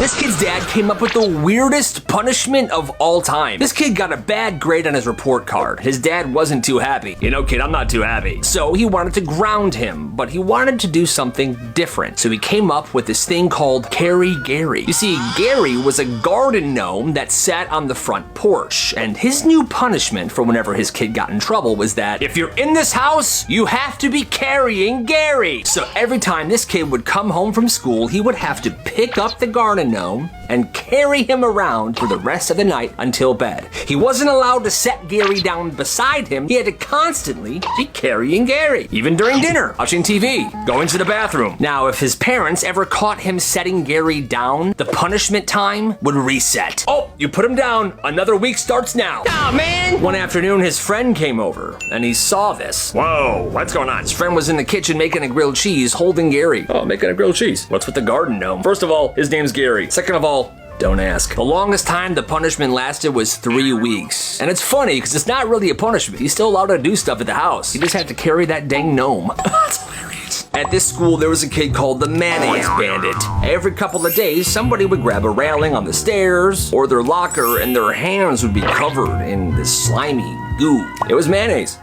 This kid's dad came up with the weirdest punishment of all time. This kid got a bad grade on his report card. His dad wasn't too happy. You know, kid, I'm not too happy. So he wanted to ground him, but he wanted to do something different. So he came up with this thing called Carry Gary. You see, Gary was a garden gnome that sat on the front porch, and his new punishment for whenever his kid got in trouble was that if you're in this house, you have to be carrying Gary. So every time this kid would come home from school, he would have to pick up the garden gnome and carry him around for the rest of the night until bed. He wasn't allowed to set Gary down beside him. He had to constantly be carrying Gary, even during dinner, watching TV, going to the bathroom. Now, if his parents ever caught him setting Gary down, the punishment time would reset. Oh, you put him down. Another week starts now. Ah, man! One afternoon, his friend came over, and he saw this. Whoa, what's going on? His friend was in the kitchen making a grilled cheese, holding Gary. Oh, making a grilled cheese. What's with the garden gnome? First of all, his name's Gary. Second of all, don't ask. The longest time the punishment lasted was 3 weeks. And it's funny, because it's not really a punishment. He's still allowed to do stuff at the house. He just had to carry that dang gnome. That's hilarious. At this school, there was a kid called the Mayonnaise Bandit. Every couple of days, somebody would grab a railing on the stairs or their locker, and their hands would be covered in this slimy goo. It was mayonnaise.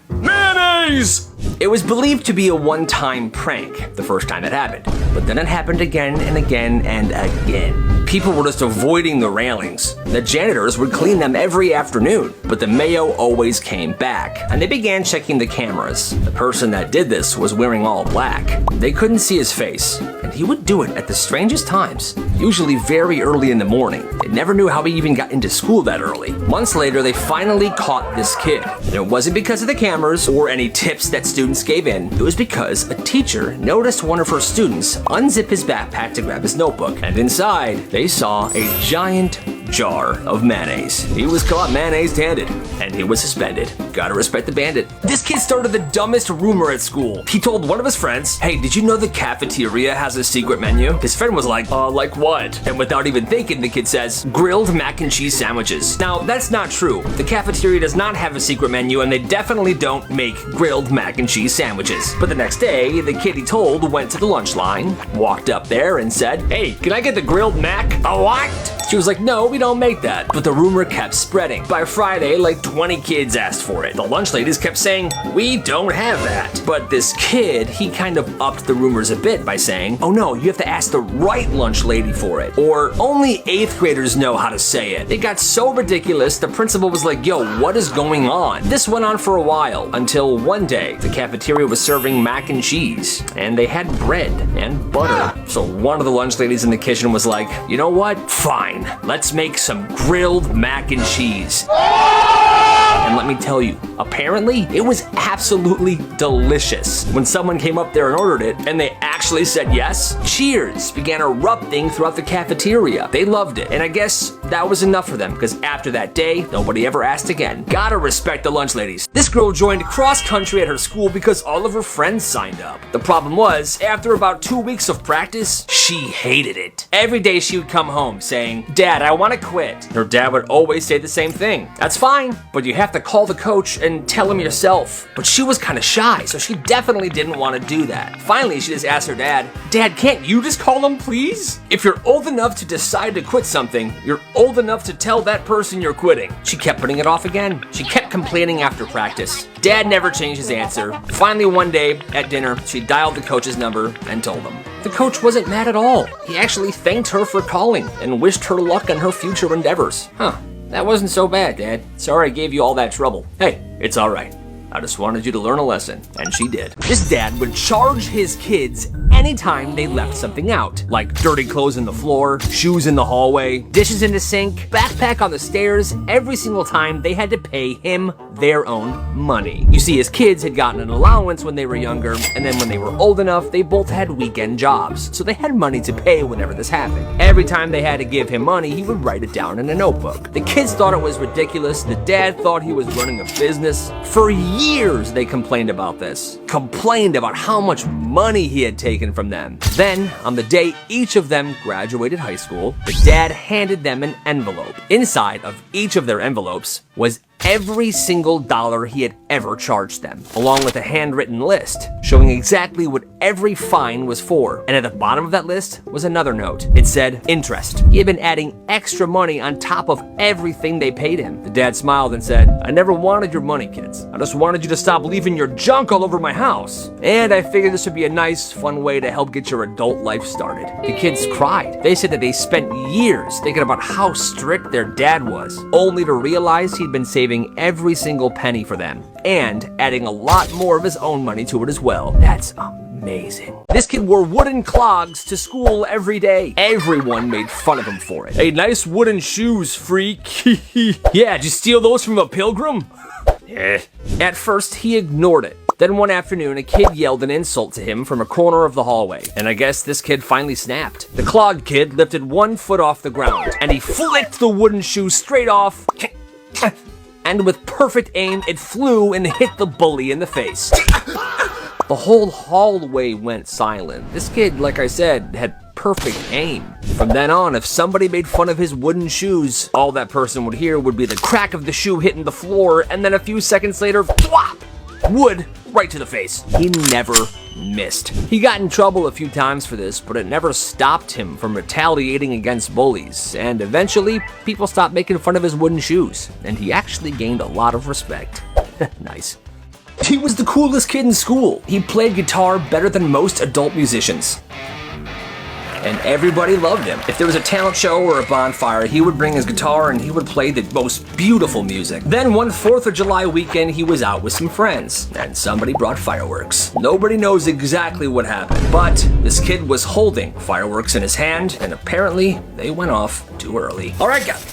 Mayonnaise! It was believed to be a one-time prank the first time it happened, but then it happened again and again and again. People were just avoiding the railings. The janitors would clean them every afternoon, but the mayo always came back, and they began checking the cameras. The person that did this was wearing all black. They couldn't see his face, and he would do it at the strangest times, usually very early in the morning. They never knew how he even got into school that early. Months later, they finally caught this kid. And it wasn't because of the cameras or any tips that students gave in. It was because a teacher noticed one of her students unzip his backpack to grab his notebook, and inside, they saw a giant jar of mayonnaise. He was caught mayonnaise-handed, and he was suspended. Gotta respect the bandit. This kid started the dumbest rumor at school. He told one of his friends, hey, did you know the cafeteria has a secret menu? His friend was like what? And without even thinking, the kid says, grilled mac and cheese sandwiches. Now, that's not true. The cafeteria does not have a secret menu, and they definitely don't make grilled mac and cheese sandwiches. But the next day, the kid he told went to the lunch line, walked up there and said, hey, can I get the grilled mac? The what? She was like, no, we don't make that. But the rumor kept spreading. By Friday, like 20 kids asked for it. The lunch ladies kept saying, we don't have that. But this kid, he kind of upped the rumors a bit by saying, oh no, you have to ask the right lunch lady for it. Or only 8th graders know how to say it. It got so ridiculous, the principal was like, yo, what is going on? This went on for a while until one day, the cafeteria was serving mac and cheese, and they had bread and butter. So one of the lunch ladies in the kitchen was like, you know what? Fine. Let's make some grilled mac and cheese. And let me tell you, apparently, it was absolutely delicious. When someone came up there and ordered it, and they actually said yes, cheers began erupting throughout the cafeteria. They loved it, and I guess that was enough for them, because after that day, nobody ever asked again. Gotta respect the lunch ladies. This girl joined cross country at her school because all of her friends signed up. The problem was, after about 2 weeks of practice, she hated it. Every day she would come home saying, Dad, I want to quit. Her dad would always say the same thing. That's fine, but you have to call the coach and tell him yourself. But she was kind of shy, so she definitely didn't want to do that. Finally, she just asked her dad, Dad, can't you just call him, please? If you're old enough to decide to quit something, you're old enough to tell that person you're quitting. She kept putting it off again. She kept complaining after practice. Dad never changed his answer. Finally, one day at dinner, she dialed the coach's number and told him. The coach wasn't mad at all. He actually thanked her for calling and wished her luck on her future endeavors. Huh, that wasn't so bad, Dad. Sorry I gave you all that trouble. Hey, it's all right. I just wanted you to learn a lesson, and she did. This dad would charge his kids anytime they left something out, like dirty clothes in the floor, shoes in the hallway, dishes in the sink, backpack on the stairs. Every single time they had to pay him their own money. You see, his kids had gotten an allowance when they were younger, and then when they were old enough, they both had weekend jobs, so they had money to pay whenever this happened. Every time they had to give him money, he would write it down in a notebook. The kids thought it was ridiculous. The dad thought he was running a business. For years, they complained about this. Complained about how much money he had taken from them. Then, on the day each of them graduated high school, the dad handed them an envelope. Inside of each of their envelopes was every single dollar he had ever charged them, along with a handwritten list showing exactly what every fine was for. And at the bottom of that list was another note. It said, interest. He had been adding extra money on top of everything they paid him. The dad smiled and said, I never wanted your money, kids. I just wanted you to stop leaving your junk all over my house. And I figured this would be a nice, fun way to help get your adult life started. The kids cried. They said that they spent years thinking about how strict their dad was, only to realize he'd been saving every single penny for them, and adding a lot more of his own money to it as well. That's amazing. This kid wore wooden clogs to school every day. Everyone made fun of him for it. Hey, nice wooden shoes, freak. Yeah, did you steal those from a pilgrim? Yeah. At first, he ignored it. Then one afternoon, a kid yelled an insult to him from a corner of the hallway, and I guess this kid finally snapped. The clogged kid lifted 1 foot off the ground, and he flicked the wooden shoe straight off, and with perfect aim, it flew and hit the bully in the face. The whole hallway went silent. This kid, like I said, had perfect aim. From then on, if somebody made fun of his wooden shoes, all that person would hear would be the crack of the shoe hitting the floor, and then a few seconds later, thwop! Wood right to the face. He never missed. He got in trouble a few times for this, but it never stopped him from retaliating against bullies, and eventually people stopped making fun of his wooden shoes, and he actually gained a lot of respect. Nice. He was the coolest kid in school. He played guitar better than most adult musicians, and everybody loved him. If there was a talent show or a bonfire, he would bring his guitar and he would play the most beautiful music. Then one 4th of July weekend, he was out with some friends, and somebody brought fireworks. Nobody knows exactly what happened, but this kid was holding fireworks in his hand, and apparently they went off too early. All right, guys.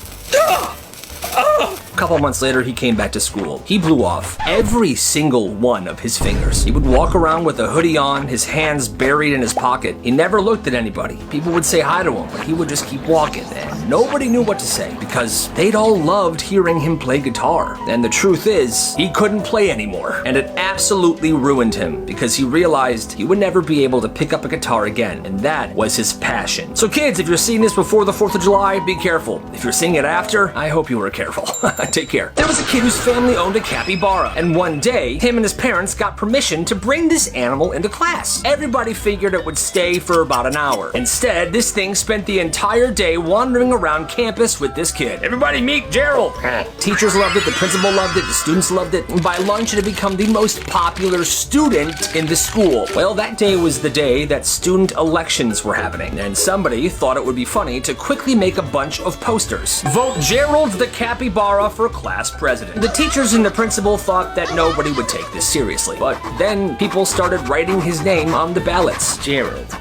A couple months later, he came back to school. He blew off every single one of his fingers. He would walk around with a hoodie on, his hands buried in his pocket. He never looked at anybody. People would say hi to him, but he would just keep walking, and nobody knew what to say because they'd all loved hearing him play guitar. And the truth is, he couldn't play anymore, and it absolutely ruined him because he realized he would never be able to pick up a guitar again, and that was his passion. So kids, if you're seeing this before the 4th of July, be careful. If you're seeing it after, I hope you were careful. Take care. There was a kid whose family owned a capybara, and one day, him and his parents got permission to bring this animal into class. Everybody figured it would stay for about an hour. Instead, this thing spent the entire day wandering around campus with this kid. Everybody meet Gerald! Teachers loved it, the principal loved it, the students loved it, and by lunch it had become the most popular student in the school. Well, that day was the day that student elections were happening, and somebody thought it would be funny to quickly make a bunch of posters. Vote Gerald the capybara for class president. The teachers and the principal thought that nobody would take this seriously, but then people started writing his name on the ballots. Gerald.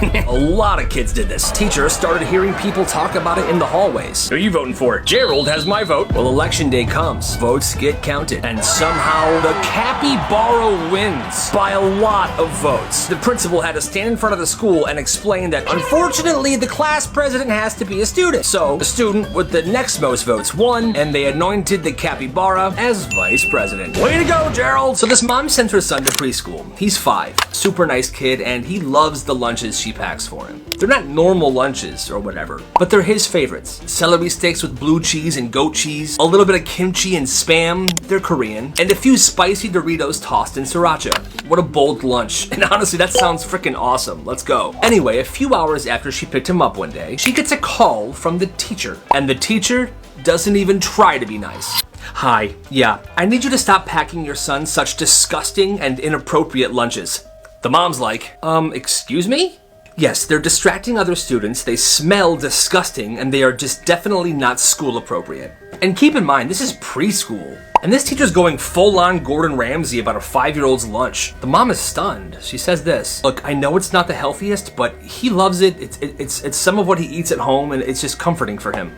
A lot of kids did this. Teachers started hearing people talk about it in the hallways. Who are you voting for? Gerald has my vote. Well, election day comes. Votes get counted. And somehow the capybara wins by a lot of votes. The principal had to stand in front of the school and explain that unfortunately the class president has to be a student. So the student with the next most votes won, and they anointed the capybara as vice president. Way to go, Gerald! So this mom sent her son to preschool. He's 5. Super nice kid, and he loves the lunches she packs for him. They're not normal lunches or whatever, but they're his favorites. Celery sticks with blue cheese and goat cheese, a little bit of kimchi and spam, they're Korean, and a few spicy Doritos tossed in sriracha. What a bold lunch. And honestly, that sounds freaking awesome. Let's go. Anyway, a few hours after she picked him up one day, she gets a call from the teacher, and the teacher doesn't even try to be nice. Hi, yeah, I need you to stop packing your son such disgusting and inappropriate lunches. The mom's like, excuse me? Yes, they're distracting other students, they smell disgusting, and they are just definitely not school appropriate. And keep in mind, this is preschool. And this teacher's going full-on Gordon Ramsay about a 5-year-old's lunch. The mom is stunned. She says this, look, I know it's not the healthiest, but he loves it. It's some of what he eats at home, and it's just comforting for him.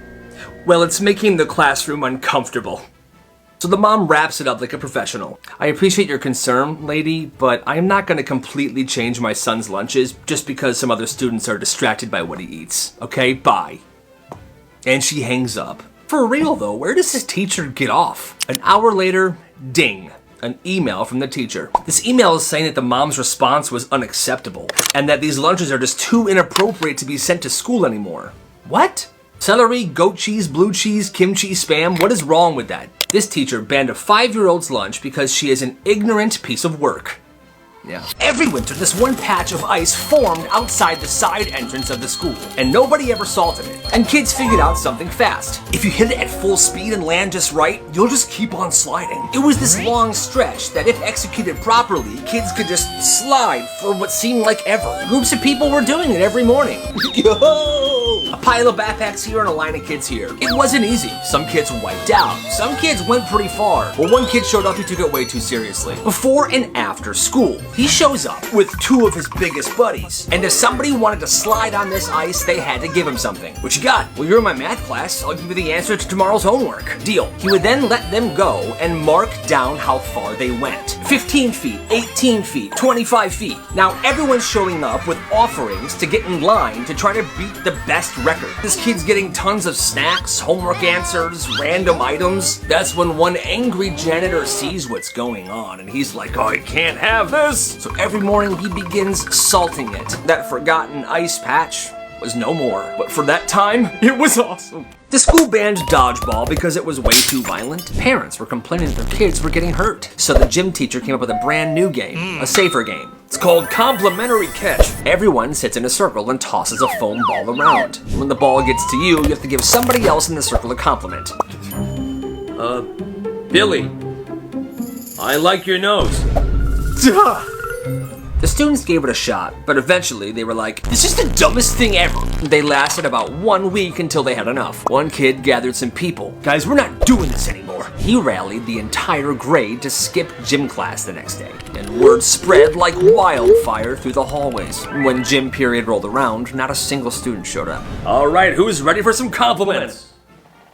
Well, it's making the classroom uncomfortable. So the mom wraps it up like a professional. I appreciate your concern, lady, but I am not going to completely change my son's lunches just because some other students are distracted by what he eats. Okay, bye. And she hangs up. For real though, where does this teacher get off? An hour later, ding. An email from the teacher. This email is saying that the mom's response was unacceptable and that these lunches are just too inappropriate to be sent to school anymore. What? Celery, goat cheese, blue cheese, kimchi, spam, what is wrong with that? This teacher banned a 5-year-old's lunch because she is an ignorant piece of work. Yeah. Every winter, this one patch of ice formed outside the side entrance of the school, and nobody ever salted it. And kids figured out something fast. If you hit it at full speed and land just right, you'll just keep on sliding. It was this long stretch that if executed properly, kids could just slide for what seemed like ever. Groups of people were doing it every morning. Yo! A pile of backpacks here and a line of kids here. It wasn't easy. Some kids wiped out. Some kids went pretty far. Well, one kid showed up, he took it way too seriously. Before and after school, he shows up with 2 of his biggest buddies. And if somebody wanted to slide on this ice, they had to give him something. What you got? Well, you're in my math class. I'll give you the answer to tomorrow's homework. Deal. He would then let them go and mark down how far they went. 15 feet, 18 feet, 25 feet. Now everyone's showing up with offerings to get in line to try to beat the best record. This kid's getting tons of snacks, homework answers, random items. That's when one angry janitor sees what's going on and he's like, oh, I can't have this. So every morning he begins salting it. That forgotten ice patch was no more. But for that time, it was awesome. The school banned dodgeball because it was way too violent. Parents were complaining that their kids were getting hurt. So the gym teacher came up with a brand new game, a safer game. It's called complimentary catch. Everyone sits in a circle and tosses a foam ball around. When the ball gets to you, you have to give somebody else in the circle a compliment. Billy, I like your nose. The students gave it a shot, but eventually they were like, this is the dumbest thing ever. They lasted about 1 week until they had enough. One kid gathered some people. Guys, we're not doing this anymore. He rallied the entire grade to skip gym class the next day. And word spread like wildfire through the hallways. When gym period rolled around, not a single student showed up. All right, who's ready for some compliments?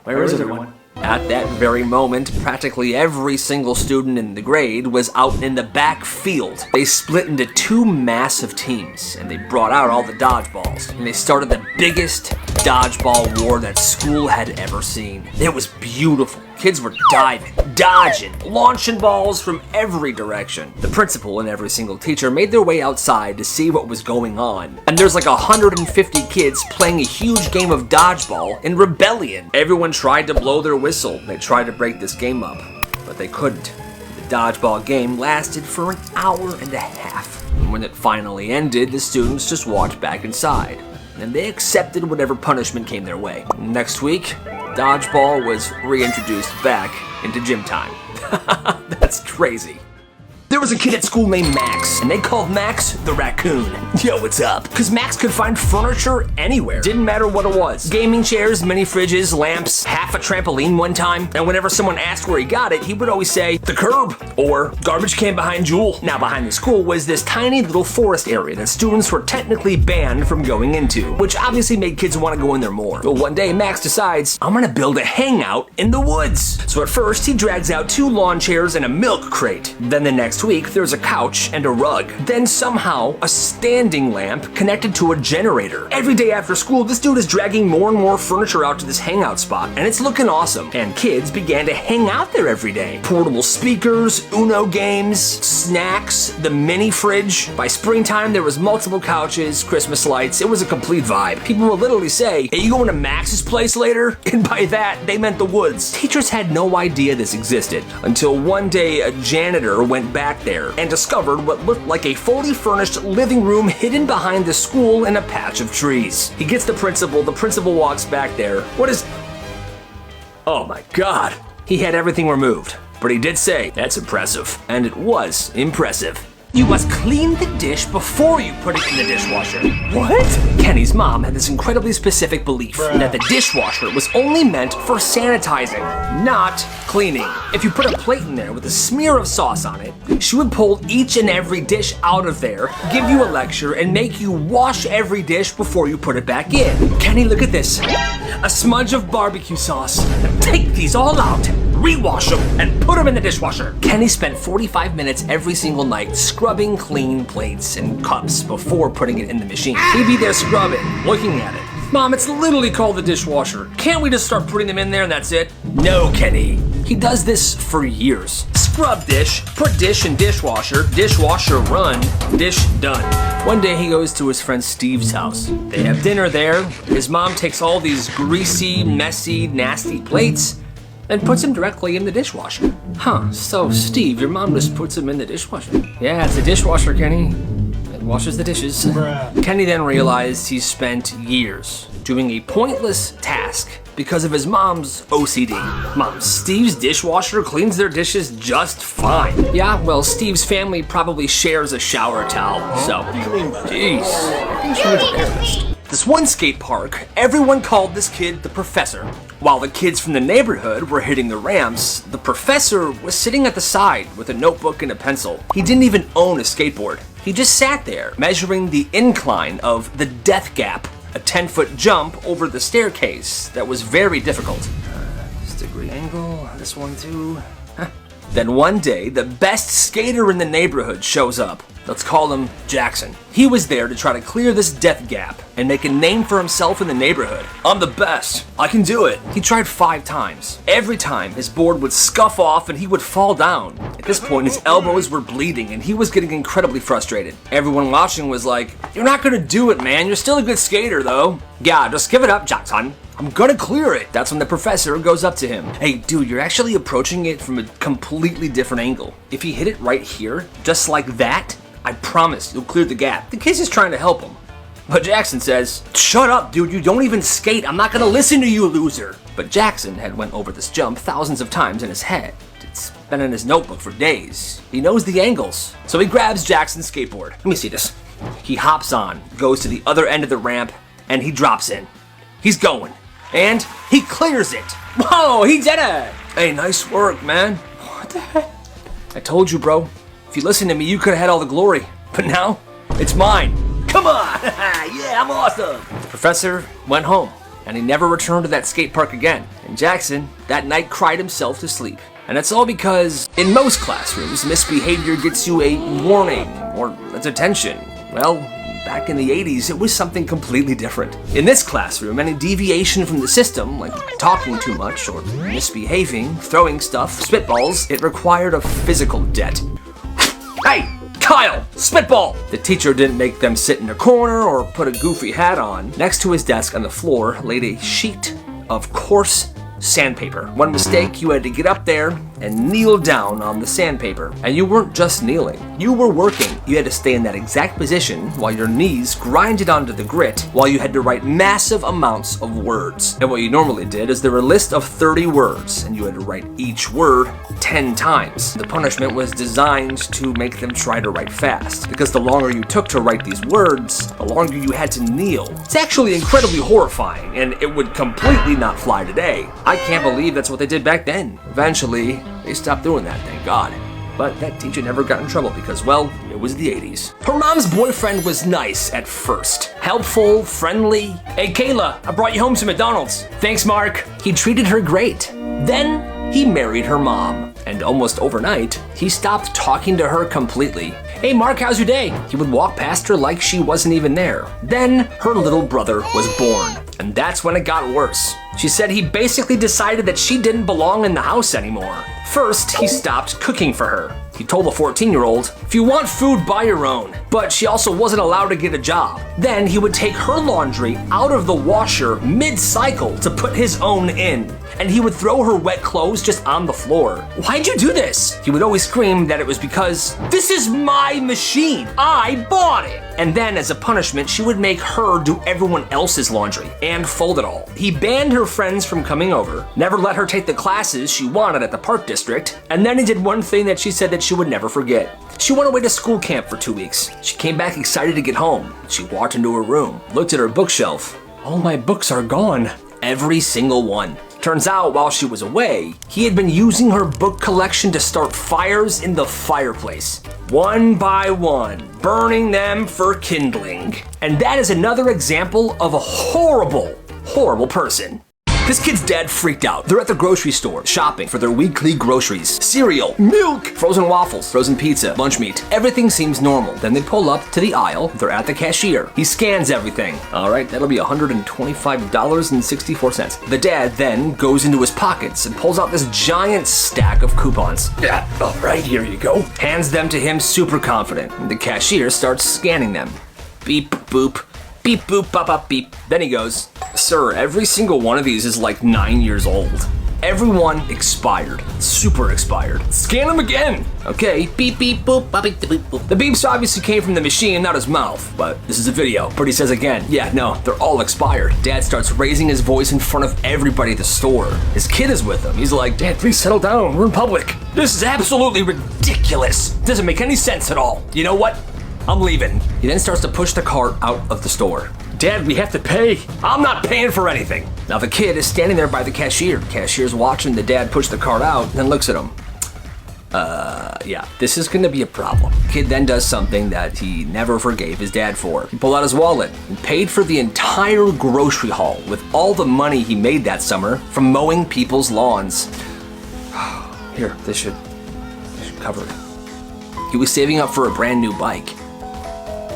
Where is everyone? At that very moment, practically every single student in the grade was out in the back field. They split into 2 massive teams, and they brought out all the dodgeballs. And they started the biggest dodgeball war that school had ever seen. It was beautiful. Kids were diving, dodging, launching balls from every direction. The principal and every single teacher made their way outside to see what was going on. And there's like 150 kids playing a huge game of dodgeball in rebellion. Everyone tried to blow their whistle. They tried to break this game up, but they couldn't. The dodgeball game lasted for an hour and a half. And when it finally ended, the students just walked back inside. And they accepted whatever punishment came their way. Next week, dodgeball was reintroduced back into gym time. That's crazy. There was a kid at school named Max, and they called Max the raccoon. Yo, what's up? Because Max could find furniture anywhere. Didn't matter what it was. Gaming chairs, mini fridges, lamps, half a trampoline one time. And whenever someone asked where he got it, he would always say, the curb, or garbage can behind Jewel. Now behind the school was this tiny little forest area that students were technically banned from going into, which obviously made kids want to go in there more. But one day, Max decides, I'm gonna build a hangout in the woods. So at first, he drags out 2 lawn chairs and a milk crate. Then the next week, there's a couch and a rug. Then somehow, a standing lamp connected to a generator. Every day after school, this dude is dragging more and more furniture out to this hangout spot, and it's looking awesome. And kids began to hang out there every day. Portable speakers, Uno games, snacks, the mini fridge. By springtime, there was multiple couches, Christmas lights. It was a complete vibe. People would literally say, hey, you going to Max's place later? And by that, they meant the woods. Teachers had no idea this existed until one day a janitor went back there and discovered what looked like a fully furnished living room hidden behind the school in a patch of trees. He gets the principal walks back there. What is... Oh my god. He had everything removed, but he did say, that's impressive. And it was impressive. You must clean the dish before you put it in the dishwasher. What? Kenny's mom had this incredibly specific belief that the dishwasher was only meant for sanitizing, not cleaning. If you put a plate in there with a smear of sauce on it, she would pull each and every dish out of there, give you a lecture, and make you wash every dish before you put it back in. Kenny, look at this. A smudge of barbecue sauce. Take these all out, rewash them, and put them in the dishwasher. Kenny spent 45 minutes every single night scrubbing clean plates and cups before putting it in the machine. He'd be there scrubbing, looking at it. Mom, it's literally called the dishwasher. Can't we just start putting them in there and that's it? No, Kenny. He does this for years. Scrub dish, put dish in dishwasher, dishwasher run, dish done. One day he goes to his friend Steve's house. They have dinner there. His mom takes all these greasy, messy, nasty plates and puts them directly in the dishwasher. Huh, so Steve, your mom just puts them in the dishwasher? Yeah, it's a dishwasher, Kenny. It washes the dishes. Kenny then realized he spent years doing a pointless task because of his mom's OCD. Mom, Steve's dishwasher cleans their dishes just fine. Yeah, well, Steve's family probably shares a shower towel, so. Jeez, I think she was a therapist. This one skate park, everyone called this kid the professor. While the kids from the neighborhood were hitting the ramps, the professor was sitting at the side with a notebook and a pencil. He didn't even own a skateboard. He just sat there, measuring the incline of the death gap, a 10-foot jump over the staircase that was very difficult. This degree angle, this one too. Huh. Then one day, the best skater in the neighborhood shows up. Let's call him Jackson. He was there to try to clear this death gap and make a name for himself in the neighborhood. I'm the best. I can do it. He tried 5 times. Every time, his board would scuff off and he would fall down. At this point, his elbows were bleeding and he was getting incredibly frustrated. Everyone watching was like, "You're not gonna do it, man. You're still a good skater, though. Yeah, just give it up, Jackson. I'm gonna clear it." That's when the professor goes up to him. "Hey, dude, you're actually approaching it from a completely different angle. If you hit it right here, just like that, I promise you'll clear the gap." The kid's just trying to help him. But Jackson says, "Shut up, dude, you don't even skate. I'm not gonna listen to you, loser." But Jackson had went over this jump thousands of times in his head. It's been in his notebook for days. He knows the angles. So he grabs Jackson's skateboard. Let me see this. He hops on, goes to the other end of the ramp, and he drops in. He's going. And he clears it. Whoa, he did it! Hey, nice work, man. What the heck? I told you, bro. If you listened to me, you could have had all the glory. But now, it's mine. Come on! Yeah, I'm awesome! The professor went home, and he never returned to that skate park again. And Jackson, that night, cried himself to sleep. And that's all because, in most classrooms, misbehavior gets you a warning or a detention. Well, back in the 80s, it was something completely different. In this classroom, any deviation from the system, like talking too much or misbehaving, throwing stuff, spitballs, it required a physical debt. Hey, Kyle, spitball! The teacher didn't make them sit in a corner or put a goofy hat on. Next to his desk on the floor laid a sheet of coarse sandpaper. One mistake, you had to get up there and kneel down on the sandpaper. And you weren't just kneeling, you were working. You had to stay in that exact position while your knees grinded onto the grit while you had to write massive amounts of words. And what you normally did is there were a list of 30 words and you had to write each word 10 times. The punishment was designed to make them try to write fast, because the longer you took to write these words, the longer you had to kneel. It's actually incredibly horrifying, and it would completely not fly today. I can't believe that's what they did back then. Eventually, they stopped doing that, thank God. But that teacher never got in trouble because, well, it was the 80s. Her mom's boyfriend was nice at first. Helpful, friendly. "Hey, Kayla, I brought you home some McDonald's." "Thanks, Mark." He treated her great. Then he married her mom. And almost overnight, he stopped talking to her completely. "Hey, Mark, how's your day?" He would walk past her like she wasn't even there. Then her little brother was born. And that's when it got worse. She said he basically decided that she didn't belong in the house anymore. First, he stopped cooking for her. He told the 14-year-old, "If you want food, buy your own." But she also wasn't allowed to get a job. Then he would take her laundry out of the washer mid-cycle to put his own in. And he would throw her wet clothes just on the floor. "Why'd you do this?" He would always scream that it was because, "This is my machine. I bought it." And then as a punishment, she would make her do everyone else's laundry and fold it all. He banned her friends from coming over, never let her take the classes she wanted at the park district, and then he did one thing that she said that she would never forget. She went away to school camp for 2 weeks. She came back excited to get home. She walked into her room, looked at her bookshelf. All my books are gone. Every single one. Turns out, while she was away, he had been using her book collection to start fires in the fireplace. One by one, burning them for kindling. And that is another example of a horrible, horrible person. This kid's dad freaked out. They're at the grocery store, shopping for their weekly groceries. Cereal, milk, frozen waffles, frozen pizza, lunch meat. Everything seems normal. Then they pull up to the aisle. They're at the cashier. He scans everything. All right, that'll be $125.64. The dad then goes into his pockets and pulls out this giant stack of coupons. Yeah, all right, here you go. Hands them to him super confident. The cashier starts scanning them. Beep, boop. Beep, boop, bop, bop, beep. Then he goes, "Sir, every single one of these is like 9 years old. Everyone expired. Super expired. Scan them again." Okay, beep, beep, boop, bop, beep, beep, boop. The beeps obviously came from the machine, not his mouth. But this is a video. But he says again, yeah, no, they're all expired. Dad starts raising his voice in front of everybody at the store. His kid is with him. He's like, "Dad, please settle down. We're in public. This is absolutely ridiculous. Doesn't make any sense at all. You know what? I'm leaving." He then starts to push the cart out of the store. "Dad, we have to pay." "I'm not paying for anything." Now the kid is standing there by the cashier. Cashier's watching the dad push the cart out and then looks at him. Yeah, this is gonna be a problem. Kid then does something that he never forgave his dad for. He pulled out his wallet and paid for the entire grocery haul with all the money he made that summer from mowing people's lawns. Here, this should cover it. He was saving up for a brand new bike.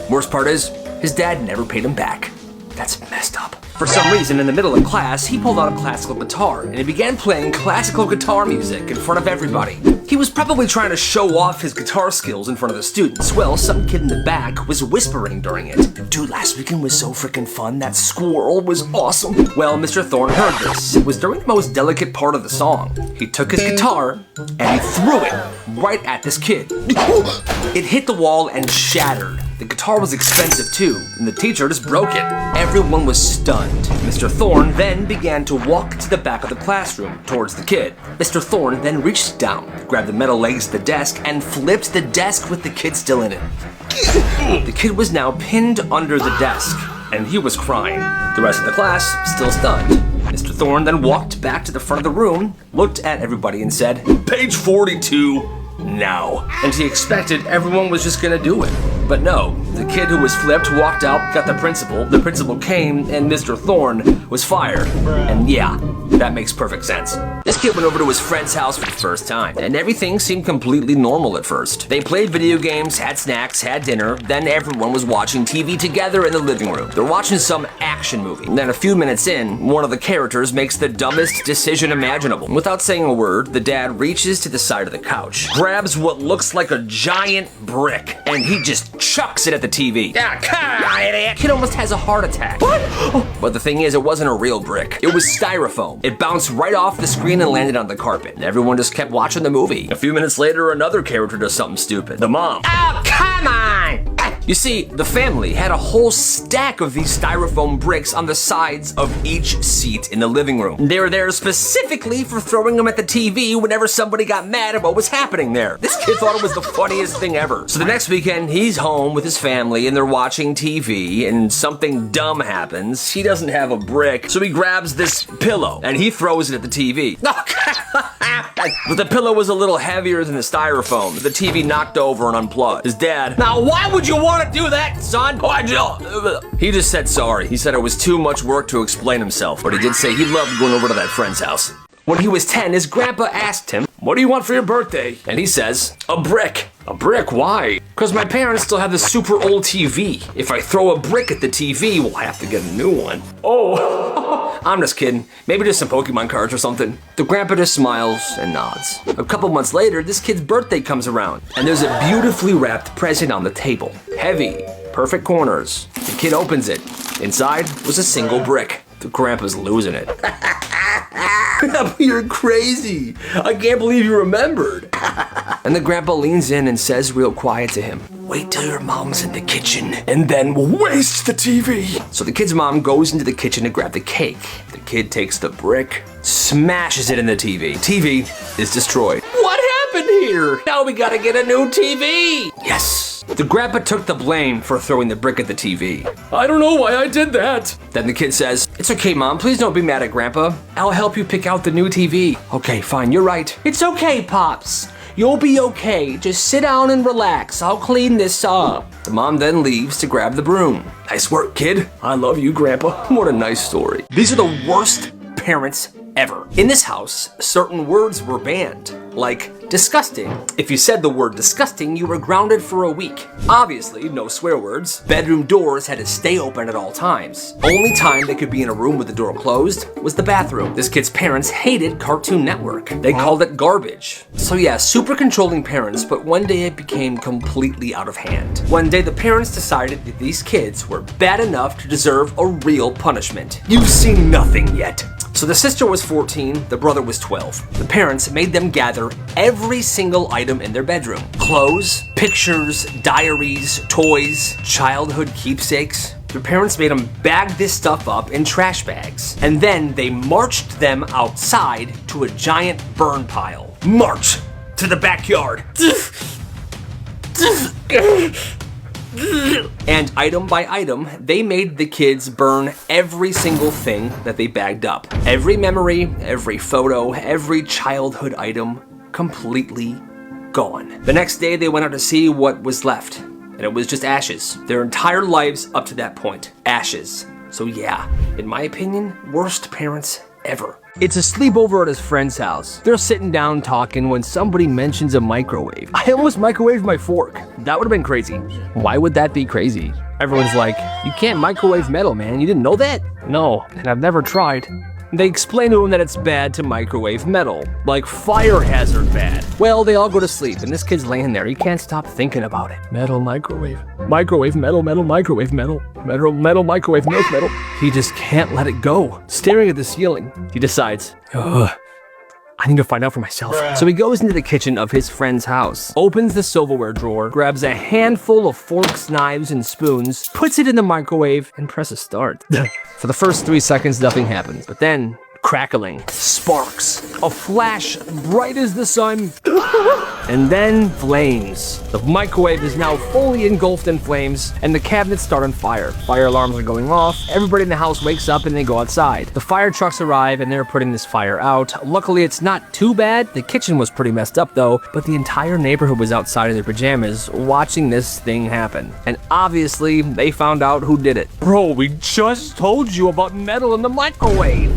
Worst part is, his dad never paid him back. That's messed up. For some reason, in the middle of class, he pulled out a classical guitar and he began playing classical guitar music in front of everybody. He was probably trying to show off his guitar skills in front of the students. Well, some kid in the back was whispering during it. "Dude, last weekend was so freaking fun. That squirrel was awesome." Well, Mr. Thorne heard this. It was during the most delicate part of the song. He took his guitar and he threw it right at this kid. It hit the wall and shattered. The guitar was expensive too, and the teacher just broke it. Everyone was stunned. Mr. Thorne then began to walk to the back of the classroom towards the kid. Mr. Thorne then reached down, grabbed the metal legs of the desk, and flipped the desk with the kid still in it. The kid was now pinned under the desk, and he was crying. The rest of the class still stunned. Mr. Thorne then walked back to the front of the room, looked at everybody and said, "Page 42, now." And he expected everyone was just gonna do it. But no, the kid who was flipped walked out, got the principal came, and Mr. Thorne was fired. And yeah, that makes perfect sense. This kid went over to his friend's house for the first time, and everything seemed completely normal at first. They played video games, had snacks, had dinner, then everyone was watching TV together in the living room. They're watching some action movie. And then a few minutes in, one of the characters makes the dumbest decision imaginable. Without saying a word, the dad reaches to the side of the couch, grabs what looks like a giant brick, and he just chucks it at the TV. "Yeah, come on, idiot." Kid almost has a heart attack. What? But the thing is, it wasn't a real brick. It was styrofoam. It bounced right off the screen and landed on the carpet. And everyone just kept watching the movie. A few minutes later, another character does something stupid. The mom. "Oh, come on!" You see, the family had a whole stack of these styrofoam bricks on the sides of each seat in the living room. They were there specifically for throwing them at the TV whenever somebody got mad at what was happening there. This kid thought it was the funniest thing ever. So the next weekend, he's home with his family and they're watching TV and something dumb happens. He doesn't have a brick, so he grabs this pillow and he throws it at the TV. But the pillow was a little heavier than the styrofoam. The TV knocked over and unplugged. His dad, "Now why would you want to do that, son?" He just said sorry. He said it was too much work to explain himself, but he did say he loved going over to that friend's house. When he was 10, his grandpa asked him, "What do you want for your birthday?" And he says, "A brick." "A brick? Why?" "Because my parents still have this super old TV. If I throw a brick at the TV, we'll have to get a new one." "Oh." I'm just kidding. Maybe just some Pokemon cards or something. The grandpa just smiles and nods. A couple months later, this kid's birthday comes around, and there's a beautifully wrapped present on the table. Heavy, perfect corners. The kid opens it. Inside was a single brick. The grandpa's losing it. "You're crazy. I can't believe you remembered." And the grandpa leans in and says real quiet to him, "Wait till your mom's in the kitchen and then waste the TV." So the kid's mom goes into the kitchen to grab the cake. The kid takes the brick, smashes it in the TV. TV is destroyed. "What happened here? Now we gotta get a new TV." Yes. The grandpa took the blame for throwing the brick at the TV. "I don't know why I did that." Then the kid says, "It's okay, Mom. Please don't be mad at Grandpa. I'll help you pick out the new TV." "Okay, fine. You're right." "It's okay, Pops. You'll be okay. Just sit down and relax. I'll clean this up." The mom then leaves to grab the broom. "Nice work, kid. I love you, Grandpa." What a nice story. These are the worst parents ever. In this house, certain words were banned, like disgusting. If you said the word disgusting, you were grounded for a week. Obviously, no swear words. Bedroom doors had to stay open at all times. Only time they could be in a room with the door closed was the bathroom. This kid's parents hated Cartoon Network. They called it garbage. So yeah, super controlling parents, but one day it became completely out of hand. One day the parents decided that these kids were bad enough to deserve a real punishment. You've seen nothing yet. So the sister was 14, the brother was 12. The parents made them gather every single item in their bedroom. Clothes, pictures, diaries, toys, childhood keepsakes. Their parents made them bag this stuff up in trash bags. And then they marched them outside to a giant burn pile. March to the backyard. And item by item, they made the kids burn every single thing that they bagged up. Every memory, every photo, every childhood item, completely gone. The next day, they went out to see what was left, and it was just ashes. Their entire lives up to that point, ashes. So yeah, in my opinion, worst parents ever. It's a sleepover at his friend's house. They're sitting down talking when somebody mentions a microwave. I almost microwaved my fork. That would have been crazy. Why would that be crazy? Everyone's like, you can't microwave metal, man. You didn't know that? No, and I've never tried. They explain to him that it's bad to microwave metal, like fire hazard bad. Well, they all go to sleep, and this kid's laying there. He can't stop thinking about it. Metal, microwave, microwave, metal, metal, microwave, metal, metal, metal, microwave, milk, metal. He just can't let it go. Staring at the ceiling, he decides, I need to find out for myself. So he goes into the kitchen of his friend's house, opens the silverware drawer, grabs a handful of forks, knives, and spoons, puts it in the microwave, and presses start. For the first 3 seconds, nothing happens. But then, crackling, sparks, a flash bright as the sun, and then flames. The microwave is now fully engulfed in flames, and the cabinets start on fire. Fire alarms are going off, everybody in the house wakes up and they go outside. The fire trucks arrive and they're putting this fire out. Luckily, it's not too bad. The kitchen was pretty messed up though, but the entire neighborhood was outside in their pajamas watching this thing happen. And obviously, they found out who did it. Bro, we just told you about metal in the microwave.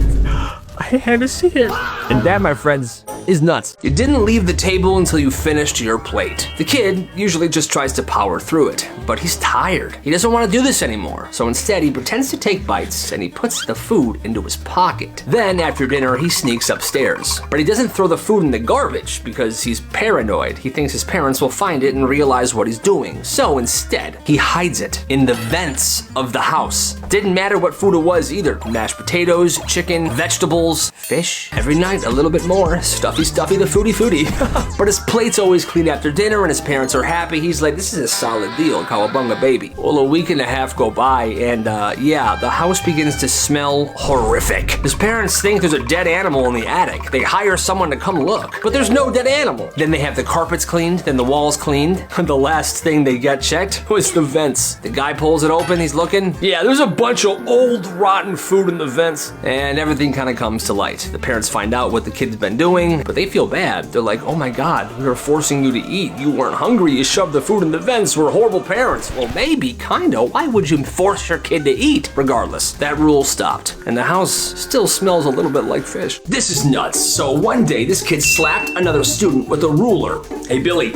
I had to see it. And that, my friends, is nuts. You didn't leave the table until you finished your plate. The kid usually just tries to power through it, but he's tired. He doesn't want to do this anymore. So instead, he pretends to take bites and he puts the food into his pocket. Then after dinner, he sneaks upstairs. But he doesn't throw the food in the garbage because he's paranoid. He thinks his parents will find it and realize what he's doing. So instead, he hides it in the vents of the house. Didn't matter what food it was either. Mashed potatoes, chicken, vegetables, fish. Every night, a little bit more. Stuffy, the foodie. But his plate's always clean after dinner and his parents are happy. He's like, this is a solid deal, cowabunga baby. Well, a week and a half go by and yeah, the house begins to smell horrific. His parents think there's a dead animal in the attic. They hire someone to come look, but there's no dead animal. Then they have the carpets cleaned, then the walls cleaned. The last thing they got checked was the vents. The guy pulls it open, he's looking. Yeah, there's a bunch of old rotten food in the vents. And everything kind of comes to light. The parents find out what the kid's been doing, but they feel bad. They're like, oh my God, we were forcing you to eat. You weren't hungry, you shoved the food in the vents. We're horrible parents. Well, maybe, kinda. Why would you force your kid to eat? Regardless, that rule stopped, and the house still smells a little bit like fish. This is nuts. So one day, this kid slapped another student with a ruler. Hey, Billy.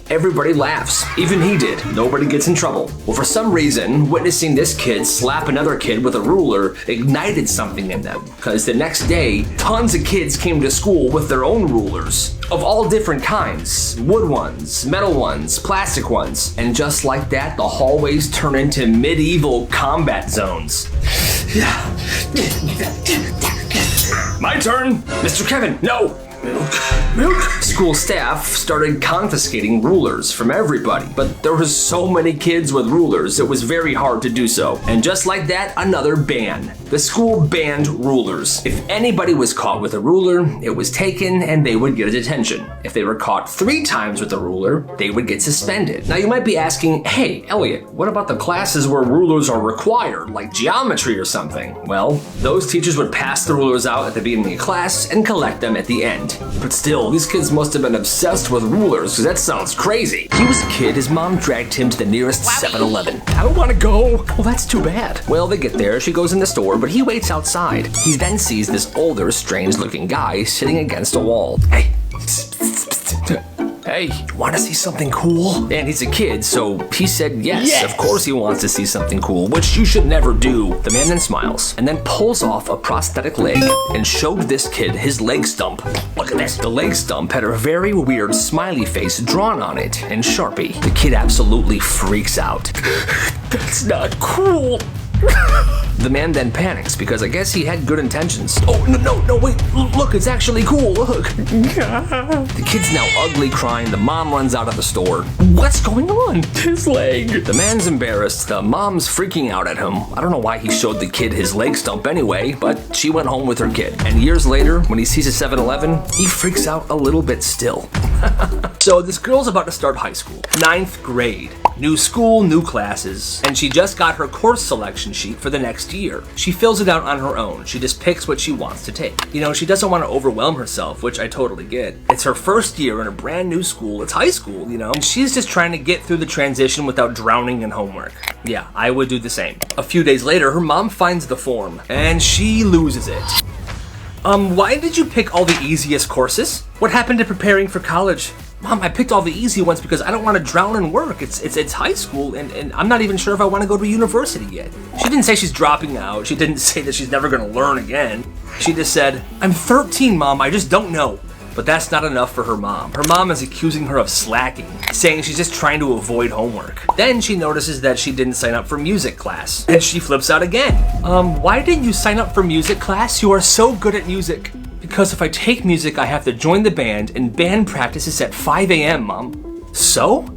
Everybody laughs. Even he did. Nobody gets in trouble. Well, for some reason, witnessing this kid slap another kid with a ruler ignited something in them. Because the next day, tons of kids came to school with their own rulers of all different kinds. Wood ones, metal ones, plastic ones. And just like that, the hallways turn into medieval combat zones. My turn! Mr. Kevin, no! Milk. School staff started confiscating rulers from everybody, but there was so many kids with rulers, it was very hard to do so. And just like that, another ban. The school banned rulers. If anybody was caught with a ruler, it was taken and they would get a detention. If they were caught 3 times with a ruler, they would get suspended. Now you might be asking, hey, Elliot, what about the classes where rulers are required, like geometry or something? Well, those teachers would pass the rulers out at the beginning of class and collect them at the end. But still, Still, these kids must have been obsessed with rulers, because that sounds crazy. He was a kid, his mom dragged him to the nearest 7-Eleven. I don't want to go. Well, that's too bad. Well, they get there, she goes in the store, but he waits outside. He then sees this older, strange-looking guy sitting against a wall. Hey. Hey, you want to see something cool? And he's a kid, so he said yes. Of course he wants to see something cool, which you should never do. The man then smiles, and then pulls off a prosthetic leg and showed this kid his leg stump. Look at this. The leg stump had a very weird smiley face drawn on it in Sharpie. The kid absolutely freaks out. That's not cool. The man then panics because I guess he had good intentions. Oh, no, wait, look, it's actually cool, look. The kid's now ugly crying, the mom runs out of the store. What's going on? His leg. The man's embarrassed, the mom's freaking out at him. I don't know why he showed the kid his leg stump anyway, but she went home with her kid. And years later, when he sees a 7-Eleven, he freaks out a little bit still. So this girl's about to start high school, 9th grade. New school, new classes, and she just got her course selection sheet for the next year. She fills it out on her own. She just picks what she wants to take. You know, she doesn't want to overwhelm herself, which I totally get. It's her first year in a brand new school. It's high school, you know, and she's just trying to get through the transition without drowning in homework. Yeah, I would do the same. A few days later, her mom finds the form, and she loses it. Why did you pick all the easiest courses? What happened to preparing for college? Mom, I picked all the easy ones because I don't want to drown in work. It's high school, and I'm not even sure if I want to go to university yet. She didn't say she's dropping out. She didn't say that she's never going to learn again. She just said, I'm 13, Mom, I just don't know. But that's not enough for her mom. Her mom is accusing her of slacking, saying she's just trying to avoid homework. Then she notices that she didn't sign up for music class, and she flips out again. Why didn't you sign up for music class? You are so good at music. Because if I take music, I have to join the band, and band practice is at 5 a.m., Mom. So?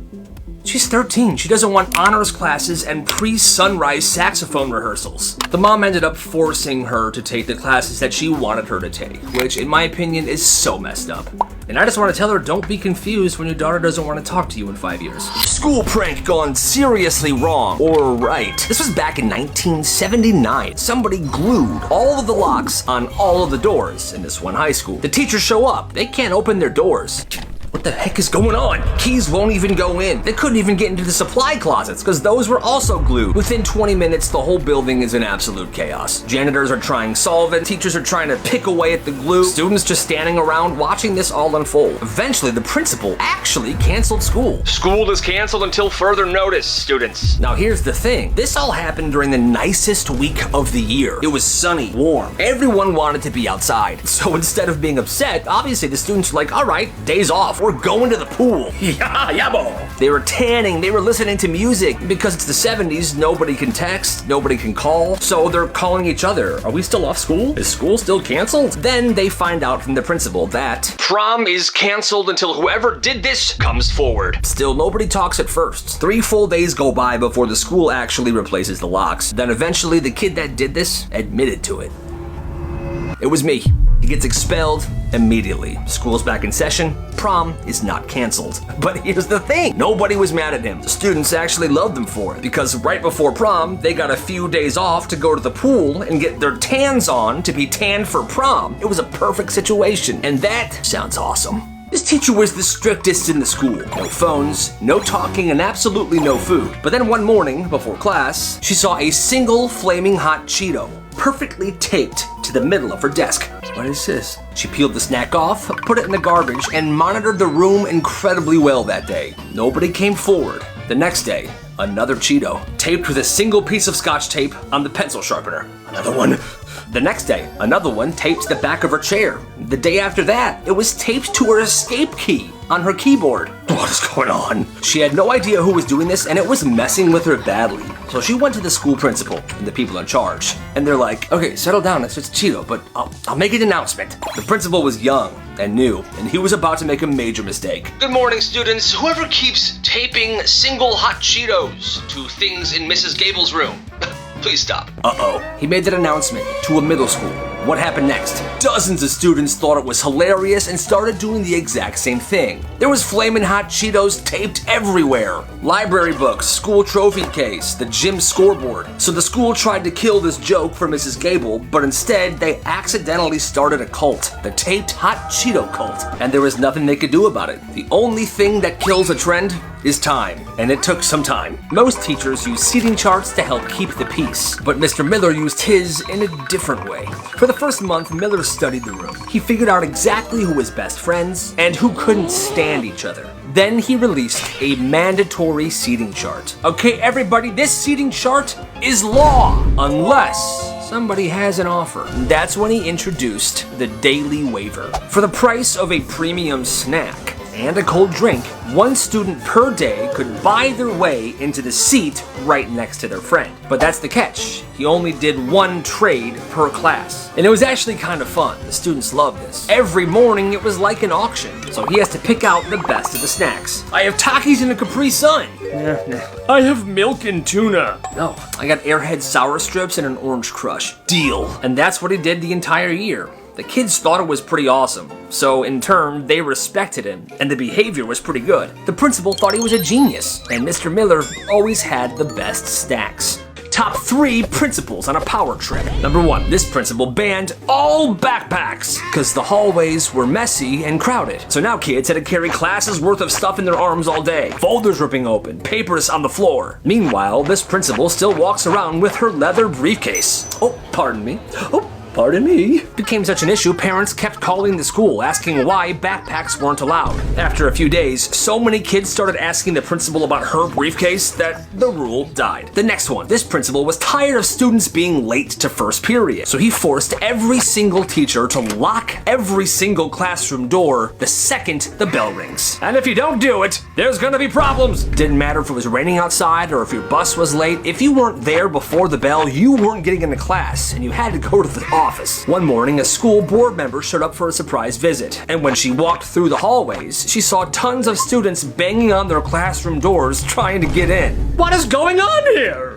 She's 13. She doesn't want honors classes and pre-sunrise saxophone rehearsals. The mom ended up forcing her to take the classes that she wanted her to take, which in my opinion is so messed up. And I just want to tell her, don't be confused when your daughter doesn't want to talk to you in 5 years. School prank gone seriously wrong, or right. This was back in 1979. Somebody glued all of the locks on all of the doors in this one high school. The teachers show up. They can't open their doors. What the heck is going on? Keys won't even go in. They couldn't even get into the supply closets because those were also glued. Within 20 minutes, the whole building is in absolute chaos. Janitors are trying solvent, teachers are trying to pick away at the glue, students just standing around watching this all unfold. Eventually, the principal actually canceled school. School is canceled until further notice, students. Now here's the thing. This all happened during the nicest week of the year. It was sunny, warm. Everyone wanted to be outside. So instead of being upset, obviously the students were like, all right, days off. We're going to the pool. Yeah, boy. They were tanning, they were listening to music. Because it's the 70s, nobody can text, nobody can call, so they're calling each other. Are we still off school? Is school still canceled? Then they find out from the principal that prom is canceled until whoever did this comes forward. Still, nobody talks at first. 3 full days go by before the school actually replaces the locks. Then eventually, the kid that did this admitted to it. It was me. He gets expelled immediately. School's back in session. Prom is not canceled. But here's the thing. Nobody was mad at him. The students actually loved him for it because right before prom, they got a few days off to go to the pool and get their tans on to be tanned for prom. It was a perfect situation. And that sounds awesome. This teacher was the strictest in the school. No phones, no talking, and absolutely no food. But then one morning, before class, she saw a single flaming hot Cheeto perfectly taped to the middle of her desk. What is this? She peeled the snack off, put it in the garbage, and monitored the room incredibly well that day. Nobody came forward. The next day, another Cheeto, taped with a single piece of Scotch tape on the pencil sharpener. Another one. The next day, another one taped to the back of her chair. The day after that, it was taped to her escape key on her keyboard. What is going on? She had no idea who was doing this, and it was messing with her badly. So she went to the school principal and the people in charge, and they're like, okay, settle down, it's just Cheeto, but I'll make an announcement. The principal was young and new, and he was about to make a major mistake. Good morning, students. Whoever keeps taping single hot Cheetos to things in Mrs. Gable's room, please stop. Uh-oh. He made that announcement to a middle school. What happened next? Dozens of students thought it was hilarious and started doing the exact same thing. There was Flamin' Hot Cheetos taped everywhere. Library books, school trophy case, the gym scoreboard. So the school tried to kill this joke for Mrs. Gable, but instead they accidentally started a cult, the taped Hot Cheeto cult. And there was nothing they could do about it. The only thing that kills a trend is time, and it took some time. Most teachers use seating charts to help keep the peace, but Mr. Miller used his in a different way. For the first month, Miller studied the room. He figured out exactly who was best friends and who couldn't stand each other. Then he released a mandatory seating chart. Okay, everybody, this seating chart is law, unless somebody has an offer. That's when he introduced the daily waiver. For the price of a premium snack and a cold drink, one student per day could buy their way into the seat right next to their friend. But that's the catch. He only did one trade per class. And it was actually kind of fun. The students loved this. Every morning it was like an auction, so he has to pick out the best of the snacks. I have Takis and a Capri Sun. I have milk and tuna. No, I got Airhead sour strips and an Orange Crush. Deal. And that's what he did the entire year. The kids thought it was pretty awesome, so in turn, they respected him, and the behavior was pretty good. The principal thought he was a genius, and Mr. Miller always had the best snacks. Top 3 principals on a power trip. Number 1, this principal banned all backpacks because the hallways were messy and crowded. So now kids had to carry classes worth of stuff in their arms all day. Folders ripping open, papers on the floor. Meanwhile, this principal still walks around with her leather briefcase. Oh, pardon me. Pardon me. Became such an issue, parents kept calling the school asking why backpacks weren't allowed. After a few days, so many kids started asking the principal about her briefcase that the rule died. The next one, this principal was tired of students being late to first period, so he forced every single teacher to lock every single classroom door the second the bell rings. And if you don't do it, there's gonna be problems. Didn't matter if it was raining outside or if your bus was late. If you weren't there before the bell, you weren't getting into class and you had to go to the office. One morning, a school board member showed up for a surprise visit, and when she walked through the hallways, she saw tons of students banging on their classroom doors trying to get in. What is going on here?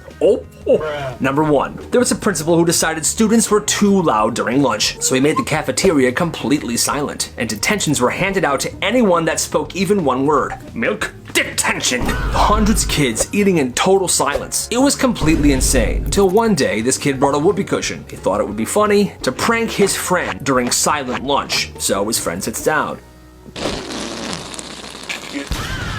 Number 1, there was a principal who decided students were too loud during lunch, so he made the cafeteria completely silent, and detentions were handed out to anyone that spoke even one word. Milk? Detention! Hundreds of kids eating in total silence. It was completely insane, until one day this kid brought a whoopee cushion. He thought it would be funny to prank his friend during silent lunch, so his friend sits down.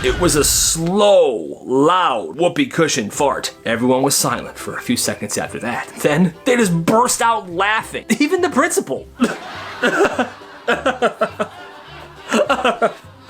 It was a slow, loud whoopee cushion fart. Everyone was silent for a few seconds after that. Then they just burst out laughing. Even the principal.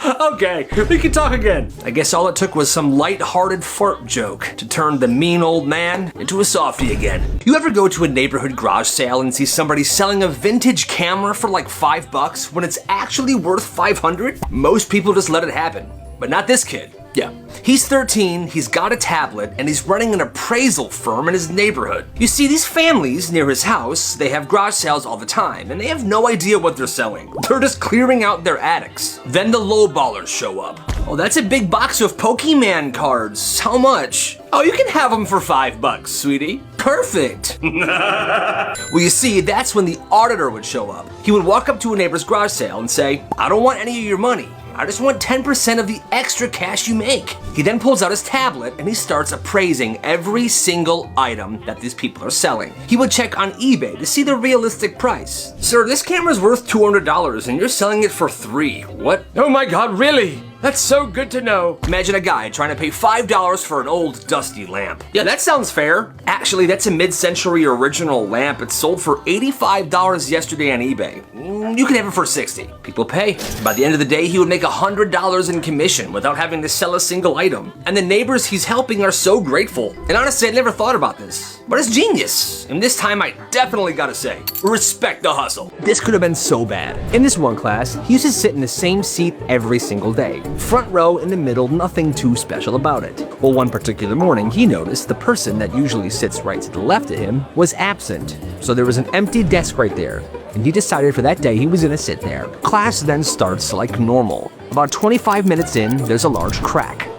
Okay, we can talk again. I guess all it took was some light-hearted fart joke to turn the mean old man into a softie again. You ever go to a neighborhood garage sale and see somebody selling a vintage camera for like $5 when it's actually worth $500? Most people just let it happen, but not this kid. Yeah. He's 13, he's got a tablet, and he's running an appraisal firm in his neighborhood. You see, these families near his house, they have garage sales all the time, and they have no idea what they're selling. They're just clearing out their attics. Then the lowballers show up. Oh, that's a big box of Pokemon cards. How much? Oh, you can have them for $5, sweetie. Perfect. Well, you see, that's when the auditor would show up. He would walk up to a neighbor's garage sale and say, I don't want any of your money. I just want 10% of the extra cash you make. He then pulls out his tablet and he starts appraising every single item that these people are selling. He would check on eBay to see the realistic price. Sir, this camera's worth $200 and you're selling it for $3. What? Oh my God, really? That's so good to know. Imagine a guy trying to pay $5 for an old dusty lamp. Yeah, that sounds fair. Actually, that's a mid-century original lamp. It sold for $85 yesterday on eBay. You can have it for $60. People pay. By the end of the day, he would make $100 in commission without having to sell a single item. And the neighbors he's helping are so grateful. And honestly, I never thought about this, but it's genius. And this time I definitely gotta say, respect the hustle. This could have been so bad. In this one class, he used to sit in the same seat every single day. Front row in the middle, nothing too special about it. Well, one particular morning, he noticed the person that usually sits right to the left of him was absent. So there was an empty desk right there, and he decided for that day he was gonna sit there. Class then starts like normal. About 25 minutes in, there's a large crack.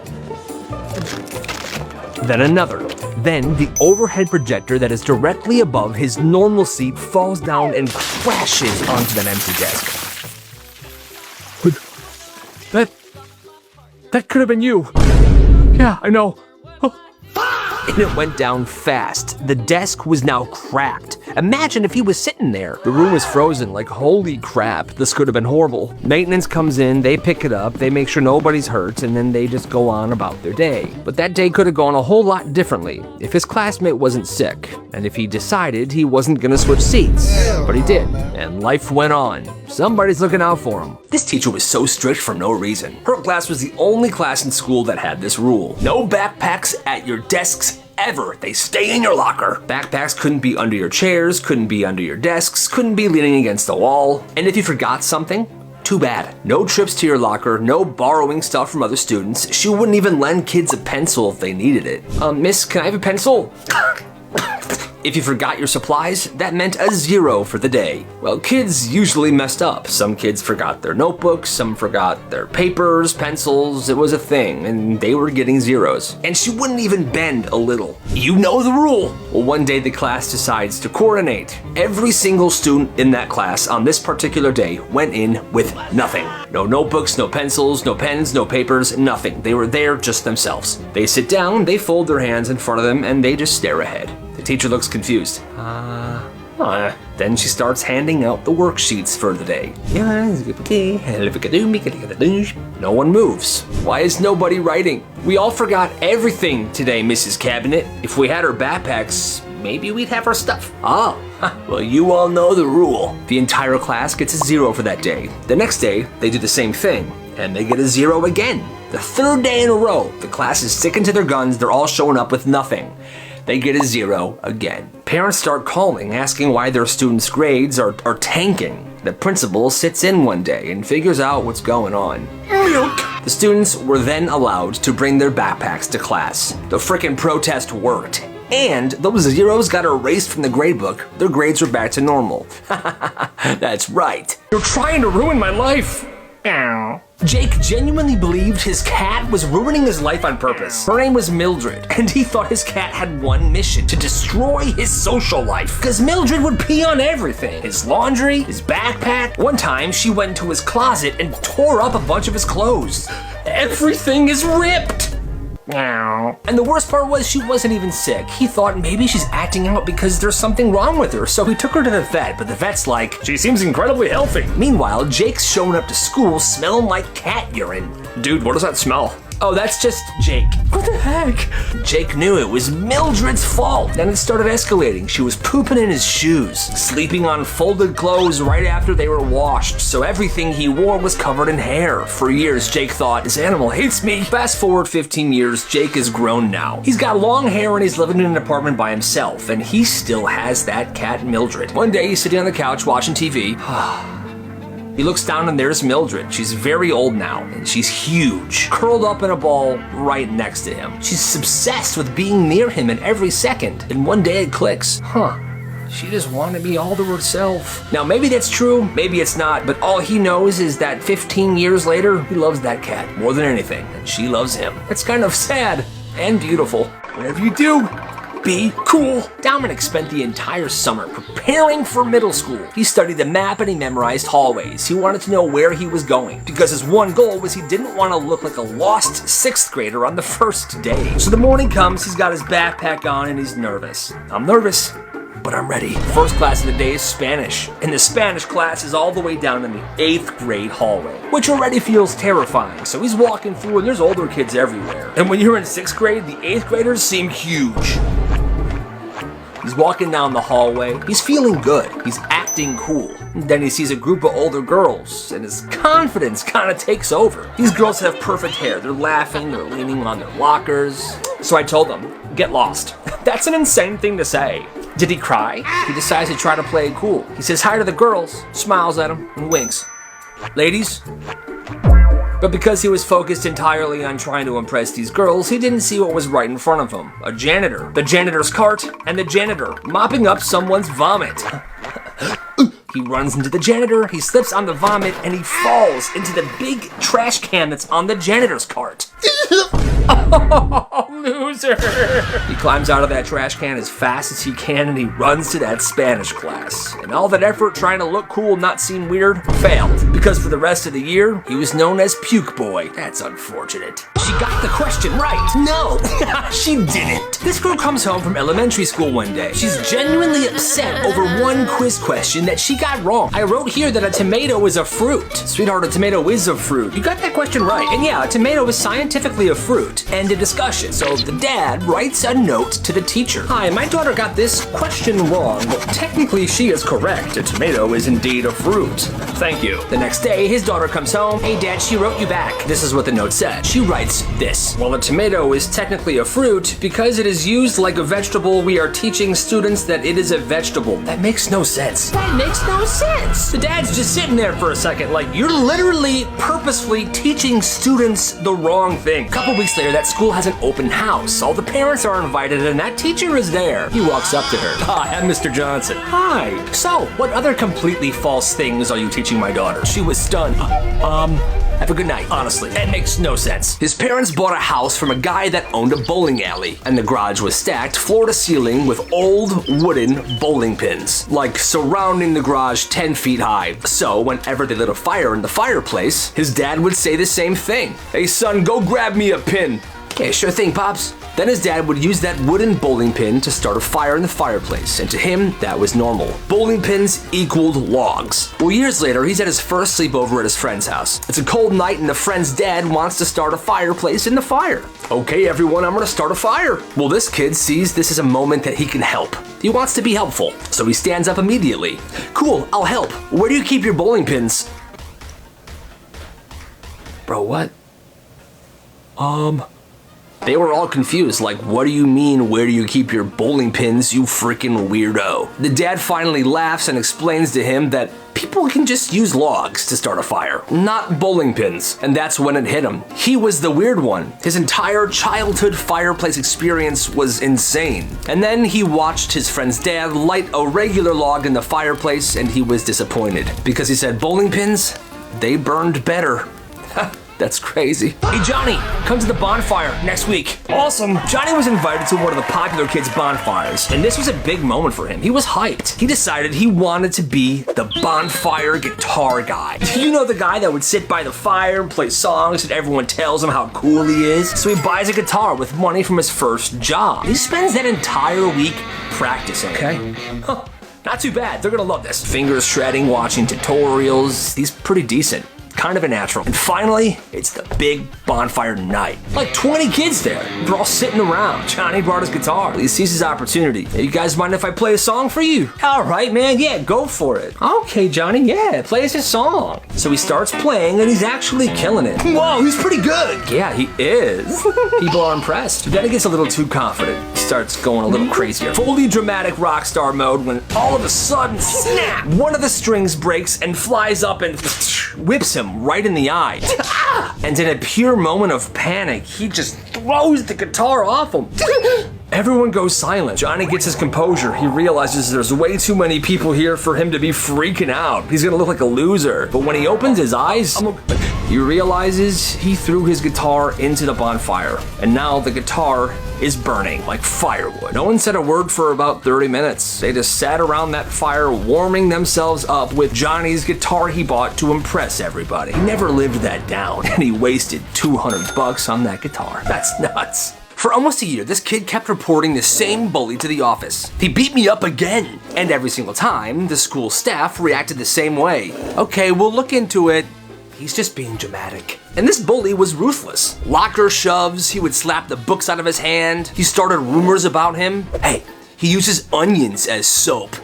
Then another. Then the overhead projector that is directly above his normal seat falls down and crashes onto an empty desk. That could have been you. Yeah, I know. And it went down fast. The desk was now cracked. Imagine if he was sitting there. The room was frozen, like holy crap, this could have been horrible. Maintenance comes in, they pick it up, they make sure nobody's hurt, and then they just go on about their day. But that day could have gone a whole lot differently if his classmate wasn't sick, and if he decided he wasn't gonna switch seats. But he did, and life went on. Somebody's looking out for him. This teacher was so strict for no reason. Her class was the only class in school that had this rule. No backpacks at your desks ever. They stay in your locker. Backpacks couldn't be under your chairs, couldn't be under your desks, couldn't be leaning against the wall. And if you forgot something, too bad. No trips to your locker, no borrowing stuff from other students. She wouldn't even lend kids a pencil if they needed it. Miss, can I have a pencil? If you forgot your supplies, that meant a 0 for the day. Well, kids usually messed up. Some kids forgot their notebooks, some forgot their papers, pencils. It was a thing, and they were getting 0s. And she wouldn't even bend a little. You know the rule. Well, one day the class decides to coordinate. Every single student in that class on this particular day went in with nothing. No notebooks, no pencils, no pens, no papers, nothing. They were there just themselves. They sit down, they fold their hands in front of them, and they just stare ahead. The teacher looks confused. Then she starts handing out the worksheets for the day. No one moves. Why is nobody writing? We all forgot everything today, Mrs. Cabinet. If we had our backpacks, maybe we'd have our stuff. Well, you all know the rule. The entire class gets a 0 for that day. The next day, they do the same thing, and they get a 0 again. The third day in a row, the class is sticking to their guns, they're all showing up with nothing. They get a 0 again. Parents start calling, asking why their students' grades are tanking. The principal sits in one day and figures out what's going on. Milk! The students were then allowed to bring their backpacks to class. The frickin' protest worked. And those 0s got erased from the gradebook. Their grades were back to normal. That's right. You're trying to ruin my life. Ow. Jake genuinely believed his cat was ruining his life on purpose. Her name was Mildred, and he thought his cat had one mission: to destroy his social life. Because Mildred would pee on everything. His laundry, his backpack. One time, she went into his closet and tore up a bunch of his clothes. Everything is ripped! And the worst part was she wasn't even sick. He thought maybe she's acting out because there's something wrong with her, so he took her to the vet, but the vet's like, she seems incredibly healthy. Meanwhile, Jake's showing up to school smelling like cat urine. Dude, what does that smell? Oh, that's just Jake. What the heck? Jake knew it was Mildred's fault. Then it started escalating. She was pooping in his shoes, sleeping on folded clothes right after they were washed, so everything he wore was covered in hair. For years, Jake thought, this animal hates me. Fast forward 15 years, Jake is grown now. He's got long hair and he's living in an apartment by himself, and he still has that cat Mildred. One day, he's sitting on the couch watching TV. He looks down and there's Mildred. She's very old now, and she's huge, curled up in a ball right next to him. She's obsessed with being near him in every second, and one day it clicks. She just wanted to be all to herself. Now, maybe that's true, maybe it's not, but all he knows is that 15 years later, he loves that cat more than anything, and she loves him. It's kind of sad and beautiful. Whatever you do, be cool. Dominic spent the entire summer preparing for middle school. He studied the map and he memorized hallways. He wanted to know where he was going because his one goal was he didn't want to look like a lost 6th grader on the first day. So the morning comes, he's got his backpack on and he's nervous. I'm nervous, but I'm ready. First class of the day is Spanish, and the Spanish class is all the way down in the 8th grade hallway, which already feels terrifying. So he's walking through and there's older kids everywhere. And when you're in 6th grade, the 8th graders seem huge. He's walking down the hallway. He's feeling good. He's acting cool. And then he sees a group of older girls, and his confidence kind of takes over. These girls have perfect hair. They're laughing, they're leaning on their lockers. So I told them, get lost. That's an insane thing to say. Did he cry? He decides to try to play it cool. He says hi to the girls, smiles at them, and winks. Ladies? But because he was focused entirely on trying to impress these girls, he didn't see what was right in front of him. A janitor, the janitor's cart, and the janitor mopping up someone's vomit. He runs into the janitor, he slips on the vomit, and he falls into the big trash can that's on the janitor's cart. Oh, loser. He climbs out of that trash can as fast as he can and he runs to that Spanish class. And all that effort trying to look cool, not seem weird, failed. Because for the rest of the year, he was known as Puke Boy. That's unfortunate. She got the question right. No, she didn't. This girl comes home from elementary school one day. She's genuinely upset over one quiz question that she got wrong. I wrote here that a tomato is a fruit. Sweetheart, a tomato is a fruit. You got that question right. And yeah, a tomato is scientifically a fruit. End of discussion. So the dad writes a note to the teacher. Hi, my daughter got this question wrong, but technically she is correct. A tomato is indeed a fruit. Thank you. The next day, his daughter comes home. Hey dad, she wrote you back. This is what the note said. She writes this. Well, a tomato is technically a fruit because it is used like a vegetable. We are teaching students that it is a vegetable. That makes no sense. That makes no sense. The dad's just sitting there for a second like you're literally purposefully teaching students the wrong thing. A couple weeks later, that school has an open house. All the parents are invited and that teacher is there. He walks up to her. Hi, I'm Mr. Johnson. Hi. So, what other completely false things are you teaching my daughter? She was stunned. Have a good night. Honestly, that makes no sense. His parents bought a house from a guy that owned a bowling alley, and the garage was stacked floor to ceiling with old wooden bowling pins, like surrounding the garage 10 feet high. So whenever they lit a fire in the fireplace, his dad would say the same thing. Hey son, go grab me a pin. Okay, sure thing, Pops. Then his dad would use that wooden bowling pin to start a fire in the fireplace, and to him, that was normal. Bowling pins equaled logs. Well, years later, he's at his first sleepover at his friend's house. It's a cold night, and the friend's dad wants to start a fireplace in the fire. Okay, everyone, I'm gonna start a fire. Well, this kid sees this as a moment that he can help. He wants to be helpful, so he stands up immediately. Cool, I'll help. Where do you keep your bowling pins? Bro, what? They were all confused, like, what do you mean, where do you keep your bowling pins, you freaking weirdo? The dad finally laughs and explains to him that people can just use logs to start a fire, not bowling pins. And that's when it hit him. He was the weird one. His entire childhood fireplace experience was insane. And then he watched his friend's dad light a regular log in the fireplace and he was disappointed. Because he said, bowling pins, they burned better. That's crazy. Hey Johnny, come to the bonfire next week. Awesome. Johnny was invited to one of the popular kids' bonfires, and this was a big moment for him. He was hyped. He decided he wanted to be the bonfire guitar guy. You know, the guy that would sit by the fire and play songs and everyone tells him how cool he is? So he buys a guitar with money from his first job. He spends that entire week practicing, okay? Huh. Not too bad. They're gonna love this. Fingers shredding, watching tutorials. He's pretty decent. Kind of a natural. And finally, it's the big bonfire night. Like 20 kids there. They're all sitting around. Johnny brought his guitar. He sees his opportunity. Hey, you guys mind if I play a song for you? All right, man. Yeah, go for it. Okay, Johnny. Yeah, play us a song. So he starts playing and he's actually killing it. Whoa, he's pretty good. Yeah, he is. People are impressed. Then he gets a little too confident. He starts going a little crazier. Fully dramatic rock star mode when all of a sudden, snap, one of the strings breaks and flies up and whips him right in the eye. And in a pure moment of panic, he just throws the guitar off him. Everyone goes silent. Johnny gets his composure. He realizes there's way too many people here for him to be freaking out. He's gonna look like a loser. But when he opens his eyes, he realizes he threw his guitar into the bonfire. And now the guitar is burning like firewood. No one said a word for about 30 minutes. They just sat around that fire warming themselves up with Johnny's guitar he bought to impress everybody. He never lived that down and he wasted $200 on that guitar. That's nuts. For almost a year, this kid kept reporting the same bully to the office. He beat me up again. And every single time, the school staff reacted the same way. Okay, we'll look into it. He's just being dramatic. And this bully was ruthless. Locker shoves, he would slap the books out of his hand. He started rumors about him. Hey, he uses onions as soap.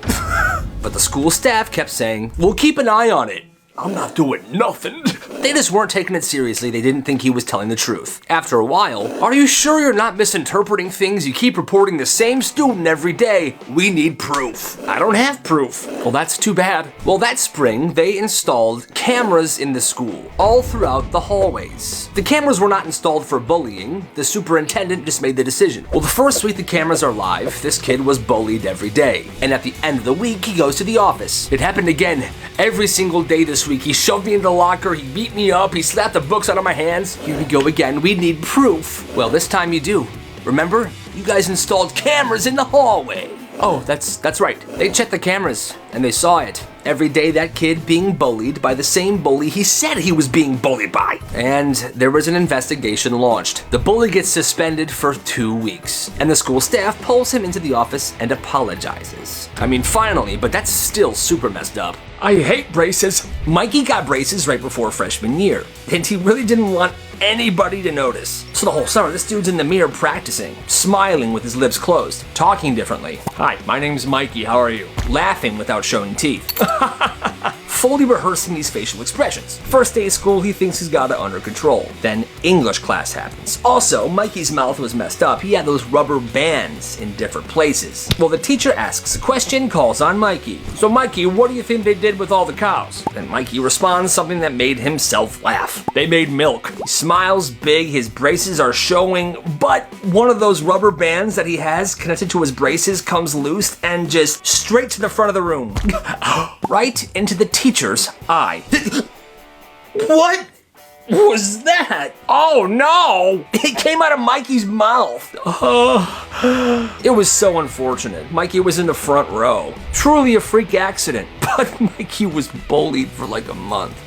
But the school staff kept saying, we'll keep an eye on it. I'm not doing nothing. They just weren't taking it seriously. They didn't think he was telling the truth. After a while, are you sure you're not misinterpreting things? You keep reporting the same student every day. We need proof. I don't have proof. Well, that's too bad. Well, that spring, they installed cameras in the school, all throughout the hallways. The cameras were not installed for bullying. The superintendent just made the decision. Well, the first week the cameras are live, this kid was bullied every day. And at the end of the week, he goes to the office. It happened again. Every single day, the this week. He shoved me into the locker, he beat me up, he slapped the books out of my hands. Here we go again, we need proof. Well, this time you do. Remember? You guys installed cameras in the hallway. Oh, that's right. They checked the cameras, and they saw it. Every day that kid being bullied by the same bully he said he was being bullied by. And there was an investigation launched. The bully gets suspended for 2 weeks, and the school staff pulls him into the office and apologizes. I mean, finally, but that's still super messed up. I hate braces. Mikey got braces right before freshman year, and he really didn't want anybody to notice. So the whole summer, this dude's in the mirror practicing, smiling with his lips closed, talking differently. Hi, my name's Mikey, how are you? Laughing without showing teeth. Fully rehearsing these facial expressions. First day of school, he thinks he's got it under control. Then English class happens. Also, Mikey's mouth was messed up. He had those rubber bands in different places. Well, the teacher asks a question, calls on Mikey. So Mikey, what do you think they did with all the cows? And Mikey responds something that made himself laugh. They made milk. He smiles big, his braces are showing, but one of those rubber bands that he has connected to his braces comes loose and just straight to the front of the room. Right into the teacher's eye. What was that? Oh no! It came out of Mikey's mouth. It was so unfortunate. Mikey was in the front row. Truly a freak accident, but Mikey was bullied for like a month.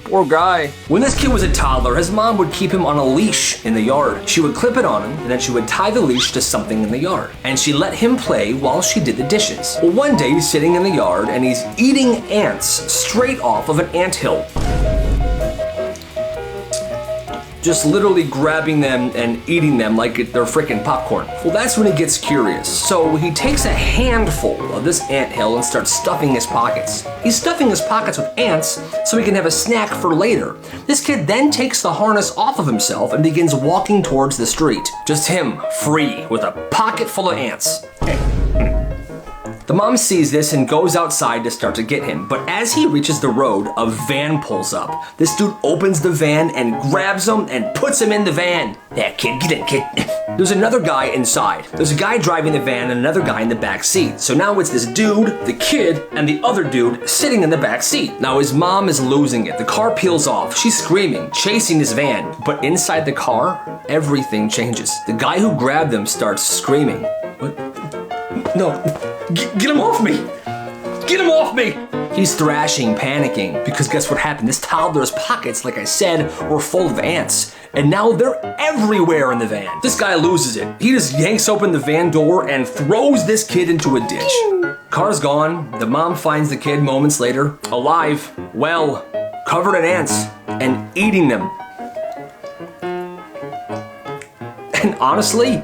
Poor guy. When this kid was a toddler, his mom would keep him on a leash in the yard. She would clip it on him, and then she would tie the leash to something in the yard. And she let him play while she did the dishes. Well, one day he's sitting in the yard and he's eating ants straight off of an anthill. Just literally grabbing them and eating them like they're freaking popcorn. Well, that's when he gets curious. So he takes a handful of this anthill and starts stuffing his pockets. He's stuffing his pockets with ants so he can have a snack for later. This kid then takes the harness off of himself and begins walking towards the street. Just him, free, with a pocket full of ants. The mom sees this and goes outside to start to get him, but as he reaches the road, a van pulls up. This dude opens the van and grabs him and puts him in the van. Yeah, kid, get in, kid. There's another guy inside. There's a guy driving the van and another guy in the back seat. So now it's this dude, the kid, and the other dude sitting in the back seat. Now his mom is losing it. The car peels off. She's screaming, chasing this van. But inside the car, everything changes. The guy who grabbed them starts screaming. What? No. Get him off me! Get him off me! He's thrashing, panicking, because guess what happened? This toddler's pockets, like I said, were full of ants. And now they're everywhere in the van. This guy loses it. He just yanks open the van door and throws this kid into a ditch. Car's gone. The mom finds the kid moments later, alive, well, covered in ants, and eating them. And honestly,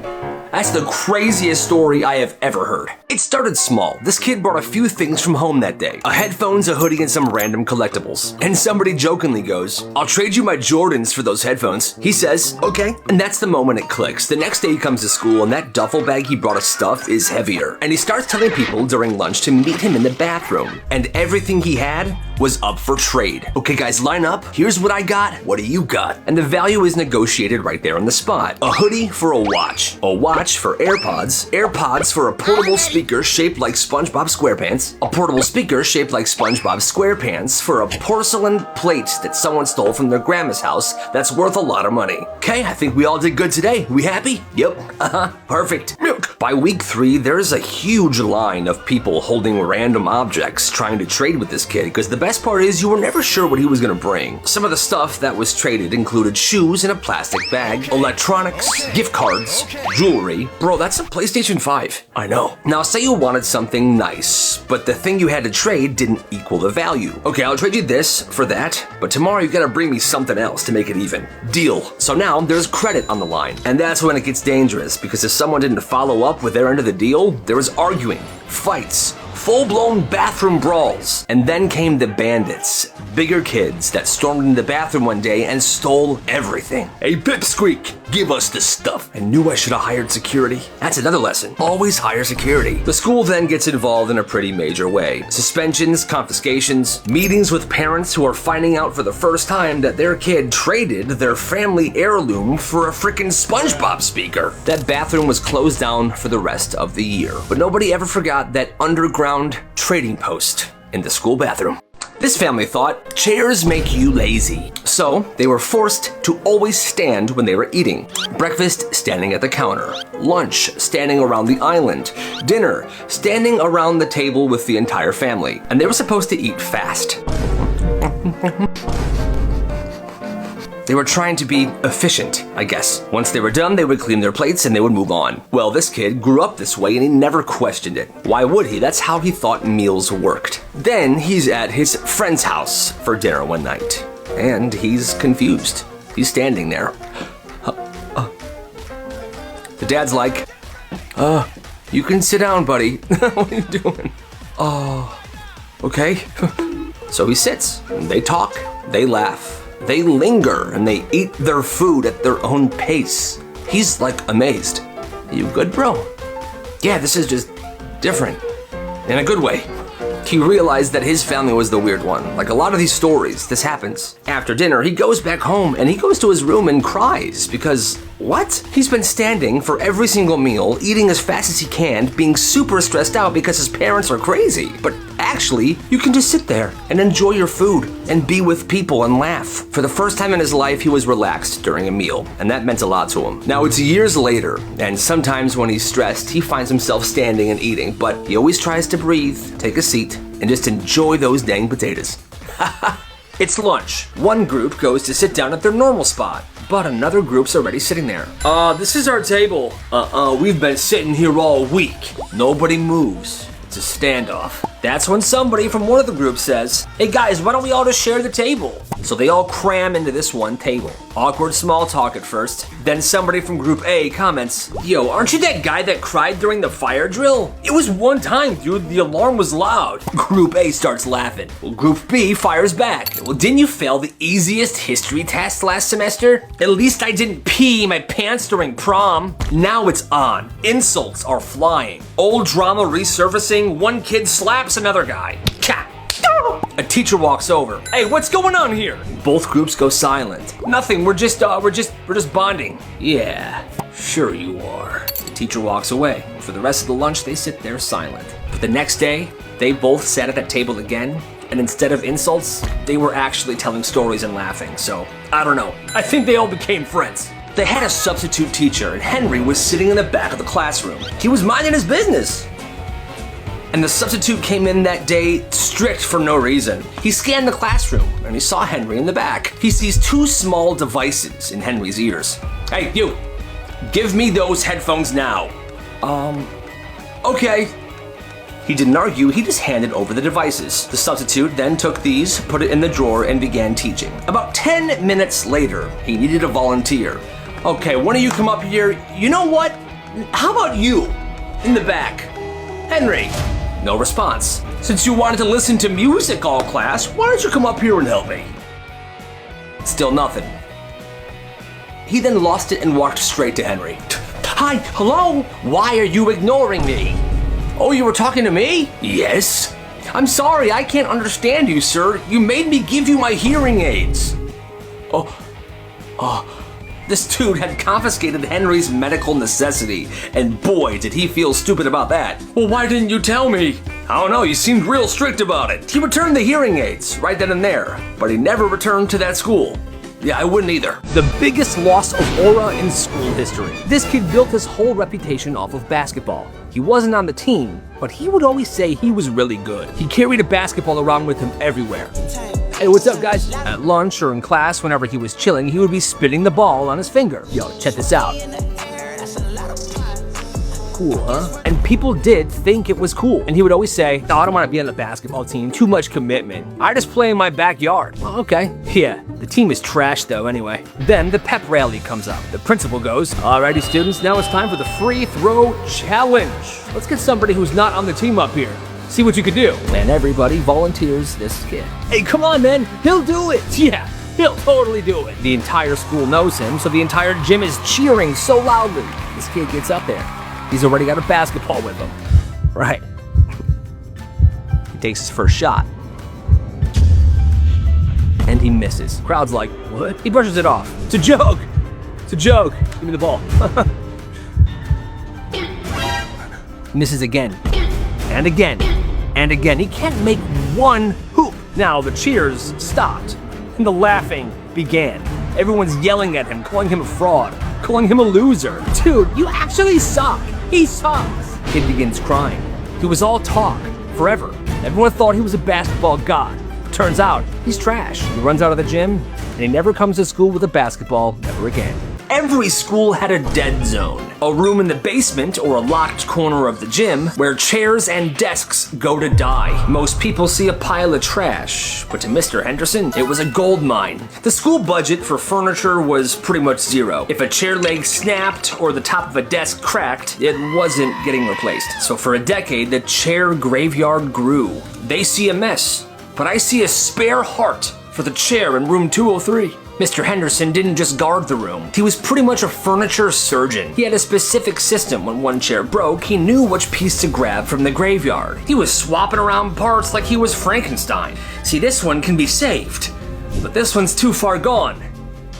that's the craziest story I have ever heard. It started small. This kid brought a few things from home that day. A headphones, a hoodie, and some random collectibles. And somebody jokingly goes, "I'll trade you my Jordans for those headphones." He says, "Okay." And that's the moment it clicks. The next day he comes to school and that duffel bag he brought of stuff is heavier. And he starts telling people during lunch to meet him in the bathroom. And everything he had was up for trade. "Okay guys, line up. Here's what I got. What do you got?" And the value is negotiated right there on the spot. A hoodie for a watch for AirPods, AirPods for a portable speaker shaped like SpongeBob SquarePants, a portable speaker shaped like SpongeBob SquarePants for a porcelain plate that someone stole from their grandma's house that's worth a lot of money. Okay, I think we all did good today. We happy? Yep. Perfect. Milk. By week 3, there's a huge line of people holding random objects trying to trade with this kid, because the best part is you were never sure what he was gonna bring. Some of the stuff that was traded included shoes in a plastic bag, electronics, gift cards, jewelry. Bro, that's a PlayStation 5. I know. Now say you wanted something nice, but the thing you had to trade didn't equal the value. Okay, I'll trade you this for that, but tomorrow you gotta bring me something else to make it even. Deal. So now there's credit on the line. And that's when it gets dangerous, because if someone didn't follow up with their end of the deal, there was arguing, fights, full-blown bathroom brawls. And then came the bandits, bigger kids that stormed into the bathroom one day and stole everything. "Hey, Pipsqueak, give us the stuff." I knew I should have hired security. That's another lesson. Always hire security. The school then gets involved in a pretty major way. Suspensions, confiscations, meetings with parents who are finding out for the first time that their kid traded their family heirloom for a freaking SpongeBob speaker. That bathroom was closed down for the rest of the year. But nobody ever forgot that underground trading post in the school bathroom. This family thought chairs make you lazy. So they were forced to always stand when they were eating. Breakfast, standing at the counter. Lunch, standing around the island. Dinner, standing around the table with the entire family. And they were supposed to eat fast. They were trying to be efficient, I guess. Once they were done, they would clean their plates and they would move on. Well, this kid grew up this way and he never questioned it. Why would he? That's how he thought meals worked. Then he's at his friend's house for dinner one night. And he's confused. He's standing there. The dad's like, you can sit down, buddy. What are you doing? Okay. So he sits, and they talk, they laugh. They linger and they eat their food at their own pace. He's like amazed. You good, bro? Yeah, this is just different. In a good way. He realized that his family was the weird one. Like a lot of these stories, this happens. After dinner, he goes back home and he goes to his room and cries because, what? He's been standing for every single meal, eating as fast as he can, being super stressed out because his parents are crazy. But actually, you can just sit there and enjoy your food and be with people and laugh. For the first time in his life, he was relaxed during a meal, and that meant a lot to him. Now, it's years later, and sometimes when he's stressed, he finds himself standing and eating, but he always tries to breathe, take a seat, and just enjoy those dang potatoes. It's lunch. One group goes to sit down at their normal spot, but another group's already sitting there. This is our table. We've been sitting here all week. Nobody moves. It's a standoff. That's when somebody from one of the groups says, hey guys, why don't we all just share the table? So they all cram into this one table. Awkward small talk at first. Then somebody from group A comments, yo, aren't you that guy that cried during the fire drill? It was one time, dude, the alarm was loud. Group A starts laughing. Well, group B fires back. Well, didn't you fail the easiest history test last semester? At least I didn't pee my pants during prom. Now it's on. Insults are flying. Old drama resurfacing. One kid slaps another guy. A teacher walks over. Hey, what's going on here? Both groups go silent. Nothing, we're just bonding. Yeah, sure you are. The teacher walks away. For the rest of the lunch, they sit there silent. But the next day, they both sat at that table again, and instead of insults, they were actually telling stories and laughing. So, I don't know. I think they all became friends. They had a substitute teacher, and Henry was sitting in the back of the classroom. He was minding his business. And the substitute came in that day strict for no reason. He scanned the classroom and he saw Henry in the back. He sees two small devices in Henry's ears. Hey, you, give me those headphones now. Okay. He didn't argue, he just handed over the devices. The substitute then took these, put it in the drawer, and began teaching. About 10 minutes later, he needed a volunteer. Okay, one of you come up here. You know what? How about you? In the back. Henry. No response. Since you wanted to listen to music all class, why don't you come up here and help me? Still nothing. He then lost it and walked straight to Henry. Hi, hello? Why are you ignoring me? Oh, you were talking to me? Yes. I'm sorry, I can't understand you, sir. You made me give you my hearing aids. This dude had confiscated Henry's medical necessity, and boy, did he feel stupid about that. Well, why didn't you tell me? I don't know, you seemed real strict about it. He returned the hearing aids right then and there, but he never returned to that school. Yeah, I wouldn't either. The biggest loss of aura in school history. This kid built his whole reputation off of basketball. He wasn't on the team, but he would always say he was really good. He carried a basketball around with him everywhere. Hey, what's up, guys? At lunch or in class, whenever he was chilling, he would be spinning the ball on his finger. Yo, check this out. Cool, huh? And people did think it was cool. And he would always say, oh, I don't want to be on the basketball team. Too much commitment. I just play in my backyard. Well, okay. Yeah, the team is trash though anyway. Then the pep rally comes up. The principal goes, alrighty students, now it's time for the free throw challenge. Let's get somebody who's not on the team up here. See what you can do. And everybody volunteers this kid. Hey, come on, man. He'll do it. Yeah, he'll totally do it. The entire school knows him, so the entire gym is cheering so loudly. This kid gets up there. He's already got a basketball with him. Right. He takes his first shot. And he misses. Crowd's like, what? He brushes it off. It's a joke. It's a joke. Give me the ball. Misses again. And again. And again. He can't make one hoop. Now the cheers stopped, and the laughing began. Everyone's yelling at him, calling him a fraud, calling him a loser. Dude, you actually suck. He sucks. Kid begins crying. He was all talk, forever. Everyone thought he was a basketball god. Turns out, he's trash. He runs out of the gym, and he never comes to school with a basketball ever again. Every school had a dead zone, a room in the basement or a locked corner of the gym where chairs and desks go to die. Most people see a pile of trash, but to Mr. Henderson, it was a gold mine. The school budget for furniture was pretty much zero. If a chair leg snapped or the top of a desk cracked, it wasn't getting replaced. So for a decade, the chair graveyard grew. They see a mess, but I see a spare heart for the chair in room 203. Mr. Henderson didn't just guard the room. He was pretty much a furniture surgeon. He had a specific system. When one chair broke, he knew which piece to grab from the graveyard. He was swapping around parts like he was Frankenstein. See, this one can be saved, but this one's too far gone.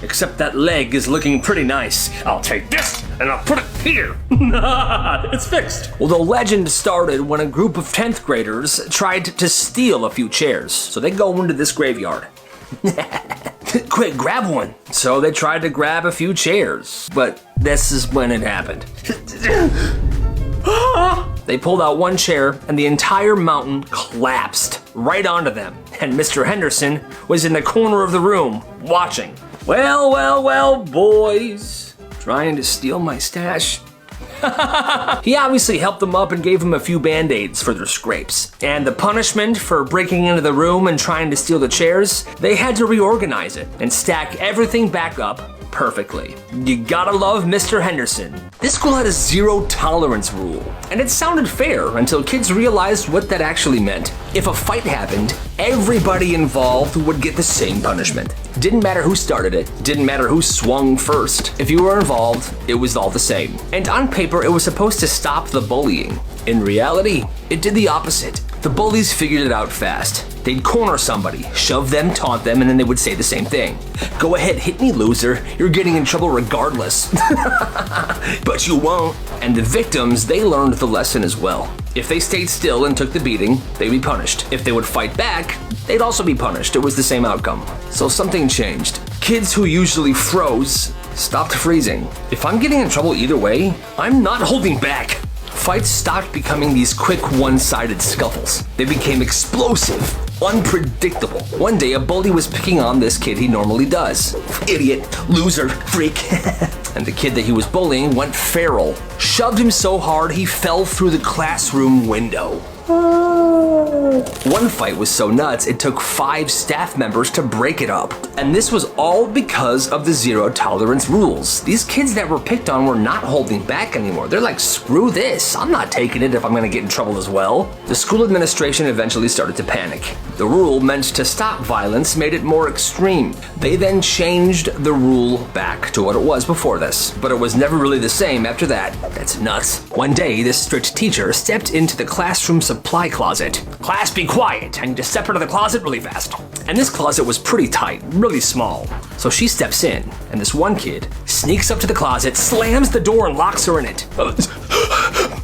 Except that leg is looking pretty nice. I'll take this and I'll put it here. It's fixed. Well, the legend started when a group of 10th graders tried to steal a few chairs. So they go into this graveyard. Quick, grab one. So they tried to grab a few chairs, but this is when it happened. They pulled out one chair and the entire mountain collapsed right onto them. And Mr. Henderson was in the corner of the room watching. Well, boys. Trying to steal my stash? He obviously helped them up and gave them a few band-aids for their scrapes. And the punishment for breaking into the room and trying to steal the chairs, they had to reorganize it and stack everything back up perfectly. You gotta love Mr. Henderson. This school had a zero tolerance rule, and it sounded fair until kids realized what that actually meant. If a fight happened, everybody involved would get the same punishment. Didn't matter who started it, didn't matter who swung first. If you were involved, it was all the same. And on paper, it was supposed to stop the bullying. In reality, it did the opposite. The bullies figured it out fast. They'd corner somebody, shove them, taunt them, and then they would say the same thing. Go ahead, hit me, loser. You're getting in trouble regardless. But you won't. And the victims, they learned the lesson as well. If they stayed still and took the beating, they'd be punished. If they would fight back, they'd also be punished. It was the same outcome. So something changed. Kids who usually froze stopped freezing. If I'm getting in trouble either way, I'm not holding back. Fights stopped becoming these quick one-sided scuffles. They became explosive, unpredictable. One day a bully was picking on this kid he normally does. Idiot, loser, freak. And the kid that he was bullying went feral. Shoved him so hard he fell through the classroom window. One fight was so nuts, it took 5 staff members to break it up. And this was all because of the zero tolerance rules. These kids that were picked on were not holding back anymore. They're like, screw this, I'm not taking it if I'm gonna get in trouble as well. The school administration eventually started to panic. The rule meant to stop violence made it more extreme. They then changed the rule back to what it was before this, but it was never really the same after that. That's nuts. One day, this strict teacher stepped into the classroom supply closet. Class, be quiet. I need to step into the closet really fast. And this closet was pretty tight, really small. So she steps in, and this one kid sneaks up to the closet, slams the door, and locks her in it.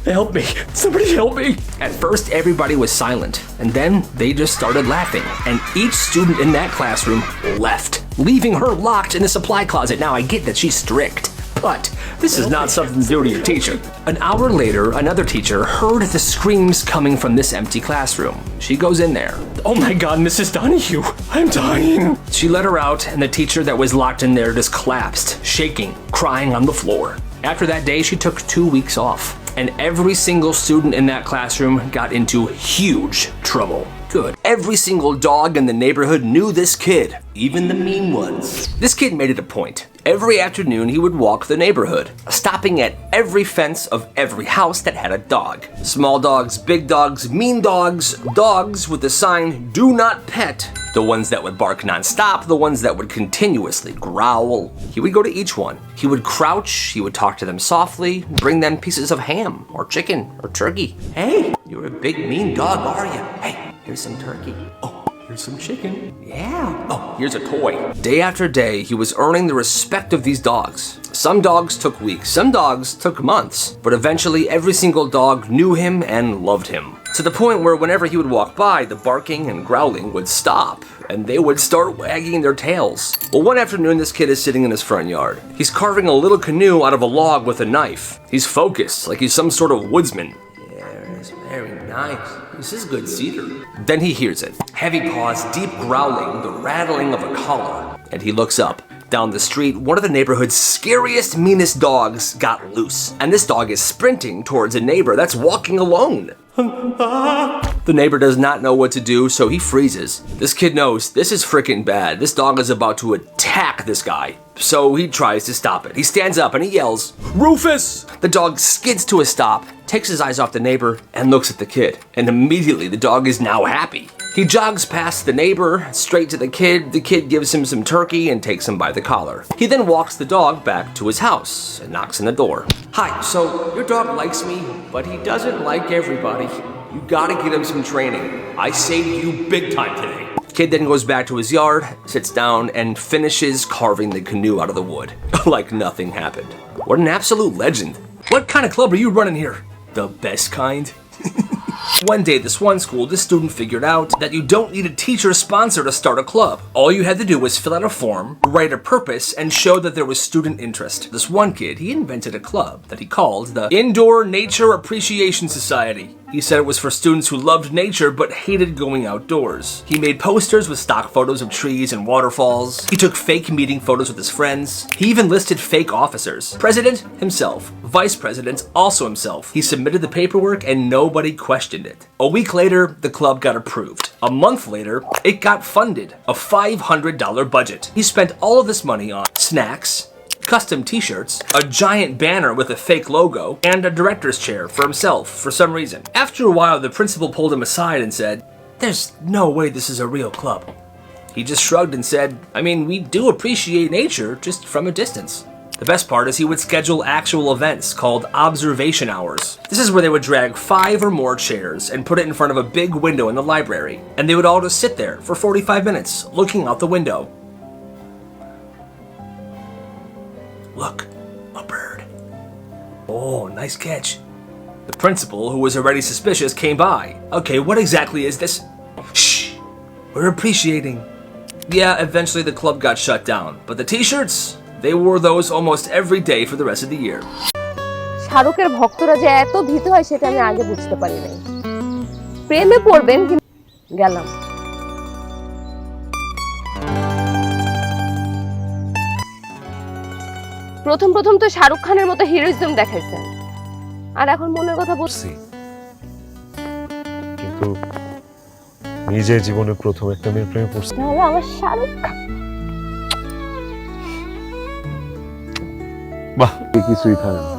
Help me. Somebody help me. At first, everybody was silent, and then they just started laughing. And each student in that classroom left, leaving her locked in the supply closet. Now, I get that she's strict, but this is not something to do to your teacher. An hour later, another teacher heard the screams coming from this empty classroom. She goes in there. Oh my God, Mrs. Donahue, I'm dying. She let her out, and the teacher that was locked in there just collapsed, shaking, crying on the floor. After that day, she took 2 weeks off, and every single student in that classroom got into huge trouble. Good. Every single dog in the neighborhood knew this kid, even the mean ones. This kid made it a point. Every afternoon, he would walk the neighborhood, stopping at every fence of every house that had a dog. Small dogs, big dogs, mean dogs, dogs with the sign, "Do not pet." The ones that would bark nonstop, the ones that would continuously growl. He would go to each one. He would crouch, he would talk to them softly, bring them pieces of ham or chicken or turkey. Hey, you're a big mean dog, are you? Hey, here's some turkey. Oh, here's some chicken. Yeah. Oh, here's a toy. Day after day, he was earning the respect of these dogs. Some dogs took weeks, some dogs took months, but eventually every single dog knew him and loved him. to the point where whenever he would walk by, the barking and growling would stop, and they would start wagging their tails. Well, one afternoon, this kid is sitting in his front yard. He's carving a little canoe out of a log with a knife. He's focused, like he's some sort of woodsman. Yeah, it's very nice. This is good cedar. Then he hears it. Heavy paws, deep growling, the rattling of a collar. And he looks up. Down the street, one of the neighborhood's scariest, meanest dogs got loose. And this dog is sprinting towards a neighbor that's walking alone. The neighbor does not know what to do, so he freezes. This kid knows this is freaking bad. This dog is about to attack this guy. So he tries to stop it. He stands up and he yells, "Rufus!" The dog skids to a stop, takes his eyes off the neighbor, and looks at the kid. And immediately the dog is now happy. He jogs past the neighbor, straight to the kid. The kid gives him some turkey and takes him by the collar. He then walks the dog back to his house and knocks on the door. "Hi, so your dog likes me, but he doesn't like everybody. You gotta get him some training. I saved you big time today." Kid then goes back to his yard, sits down, and finishes carving the canoe out of the wood. Like nothing happened. What an absolute legend. What kind of club are you running here? The best kind? One day at this one school, this student figured out that you don't need a teacher sponsor to start a club. All you had to do was fill out a form, write a purpose, and show that there was student interest. This one kid, he invented a club that he called the Indoor Nature Appreciation Society. He said it was for students who loved nature but hated going outdoors. He made posters with stock photos of trees and waterfalls. He took fake meeting photos with his friends. He even listed fake officers. President himself. Vice president also himself. He submitted the paperwork and nobody questioned it. A week later, the club got approved. A month later, it got funded. A $500 budget. He spent all of this money on snacks, custom t-shirts, a giant banner with a fake logo, and a director's chair for himself for some reason. After a while, the principal pulled him aside and said, "There's no way this is a real club." He just shrugged and said, "I mean, we do appreciate nature, just from a distance." The best part is he would schedule actual events called observation hours. This is where they would drag 5 or more chairs and put it in front of a big window in the library, and they would all just sit there for 45 minutes, looking out the window. Look, a bird. Oh, nice catch. The principal, who was already suspicious, came by. "Okay, what exactly is this?" "Shh, we're appreciating." Yeah, eventually the club got shut down, but the t-shirts, they wore those almost every day for the rest of the year. শাহরুখের ভক্তরা যে এত ভীত হয় সেটা আমি আগে বুঝতে পারি নাই। প্রেমে পড়বেন কিন্তু গেলাম। প্রথম প্রথম তো শাহরুখ খানের মতো হিরোইজম দেখাইছেন, আর এখন মনের কথা বলছি। কিন্তু নিজের জীবনে প্রথম একটা মেয়ের প্রেমে পড়ছি। তাহলে আমার শাহরুখ খান। বাহ, কিছুই থাকে না।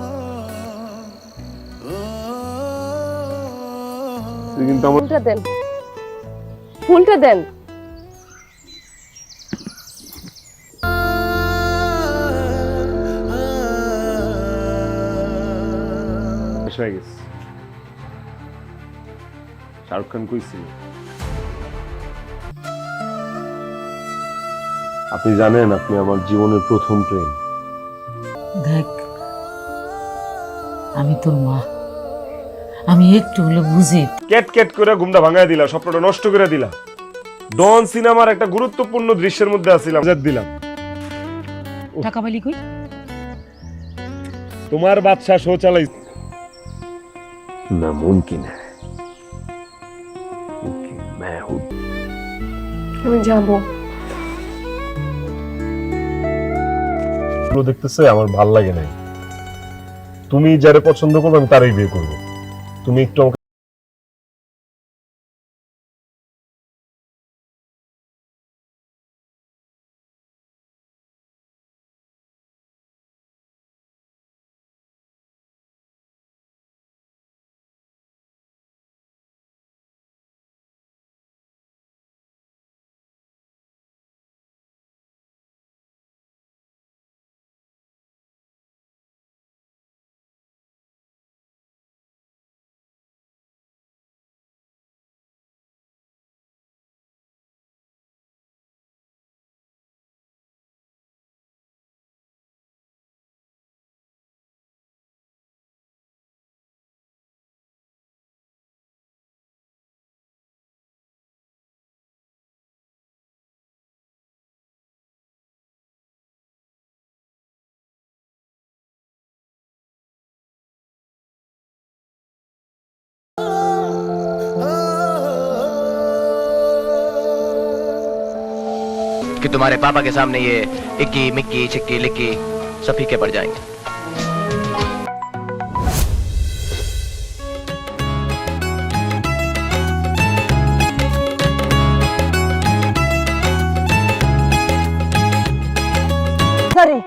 কিন্তু আমার ফুলটা দেন, ফুলটা দেন। হয়ে গেছে। শাহরুখ খান কইছিল, আপনি জানেন আপনি আমার জীবনের প্রথম প্রেম। দেখ, আমি তোর মা, আমি একটু হলে বুঝি। ক্যাট ক্যাট করে ঘুমটা ভাঙায় দিলা, স্বপ্নটা নষ্ট করে দিলা। ডন সিনেমার একটা গুরুত্বপূর্ণ দৃশ্যের মধ্যে আছিলাম, দিলাম। টাকা পাইলি কই? তোমার বাদশা শো চালাই না। মুমকিন है, मैं हूं। আমি যাবো। দেখতেছে আমার ভাল লাগে নাই। তুমি যারে পছন্দ করবে আমি তারই বিয়ে করবো। তুমি একটু कि तुम्हारे पापा के सामने ये इक्की मिक्की छिक्की लिक्की सब फीके पड़ जाएंगे। সরি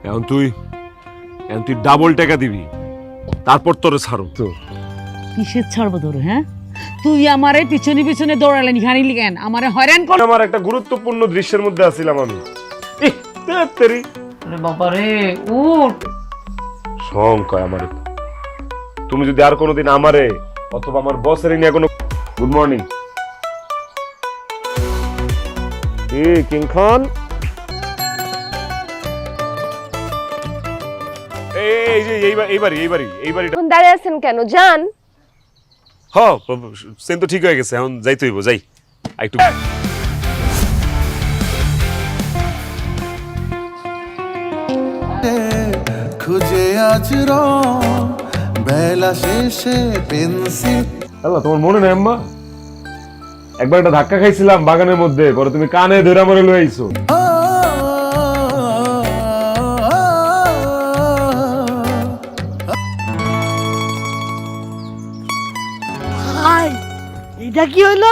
এখন তুই ডাবল টাকা দিবি, তারপর তোরে ছাড়ো। তো কিসের ছাড়বো তোর? হ্যাঁ, তুই আমারে পিছনে পিছনে দৌড়ালেন খানিলি কেন? আমারে হয়রান কর। আমার একটা গুরুত্বপূর্ণ দৃশ্যের মধ্যে আছিলাম আমি। আরে বাবা রে, উঠ। সংকয় আমারে, তুমি যদি আর কোনোদিন আমারে অথবা আমার বসের নিয়ে কোনো গুড মর্নিং কিং খান, এই যে এই বাড়িটা এখন দাঁড়িয়ে আছেন কেন? যান। সেন তো ঠিক হয়ে গেছে, এখন যাইতে হইব, যাই একটু। খুঁজে আজ বেলা শেষে পেন্সিল। হ্যালো, তোমার মনে নেই আম্মা? একবার একটা ধাক্কা খাইছিলাম বাগানের মধ্যে, পরে তুমি কানে ধরে মরে লয়ে আইছো। এটা কি হইলো?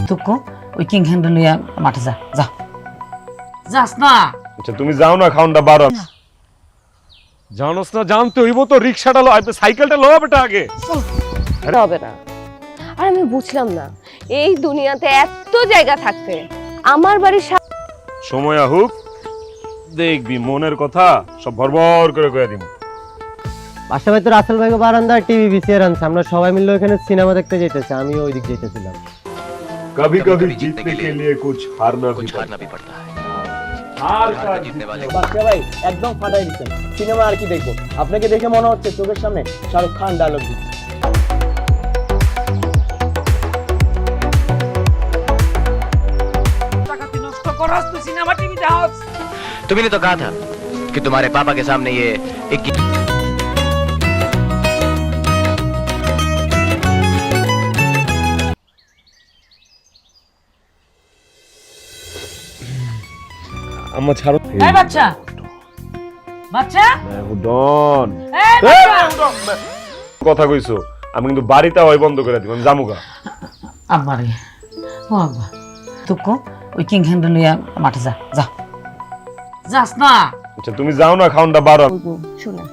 তুকো ওই কিং হ্যান্ডেল লইয়া মাঠে যা, যা। যাস না? আচ্ছা তুমি যাও না, খাউনটা বারো। জানোস না, জানতে হইব তো। রিক্সাটা লো, সাইকেলটা লো বেটা আগে। হবে না। আর আমি বুঝলাম না, এই দুনিয়াতে এত জায়গা থাকতে আমার বাড়ির সময় আহুক, দেখবি মনের কথা সব ভরভর করে কয়ে দিব। পাশাপাশি তো রাসেল ভাইকে বারান্দায় টিভি বিছিয়ে রাখছে, আমরা সবাই মিলে ওখানে সিনেমা দেখতে যেতেছি, আমিও ওই দিক যেতেছিলাম। कभी कभी जीतने के लिए कुछ हारना भी पड़ता है। हार का जीतने वाले বাচ্চা ভাই একদম ফাটাই দিচ্ছেন। সিনেমা আর কি দেখবো, আপনাকে দেখে মনে হচ্ছে চোখের সামনে শাহরুখ খান ডায়লগ দিচ্ছে। টাকাতে নষ্ট করস তুই সিনেমা টিভি দেখছ? तुमने तो कहा था कि तुम्हारे पापा के सामने ये इक्की আম্মা ছাড়ো। এই বাচ্চা, বাচ্চা, ডন এই বাচ্চা। কথা কইছো, আমি কিন্তু বাড়িতে ওই বন্ধ করে দিব, আমি জামুগা। আব্বারে, ও আব্বা, তুকো ওই কিং হ্যান্ডেল লইয়া মাঠে যা, যা। যাস না? আচ্ছা তুমি যাও না, খাউনটা বারো। শুনে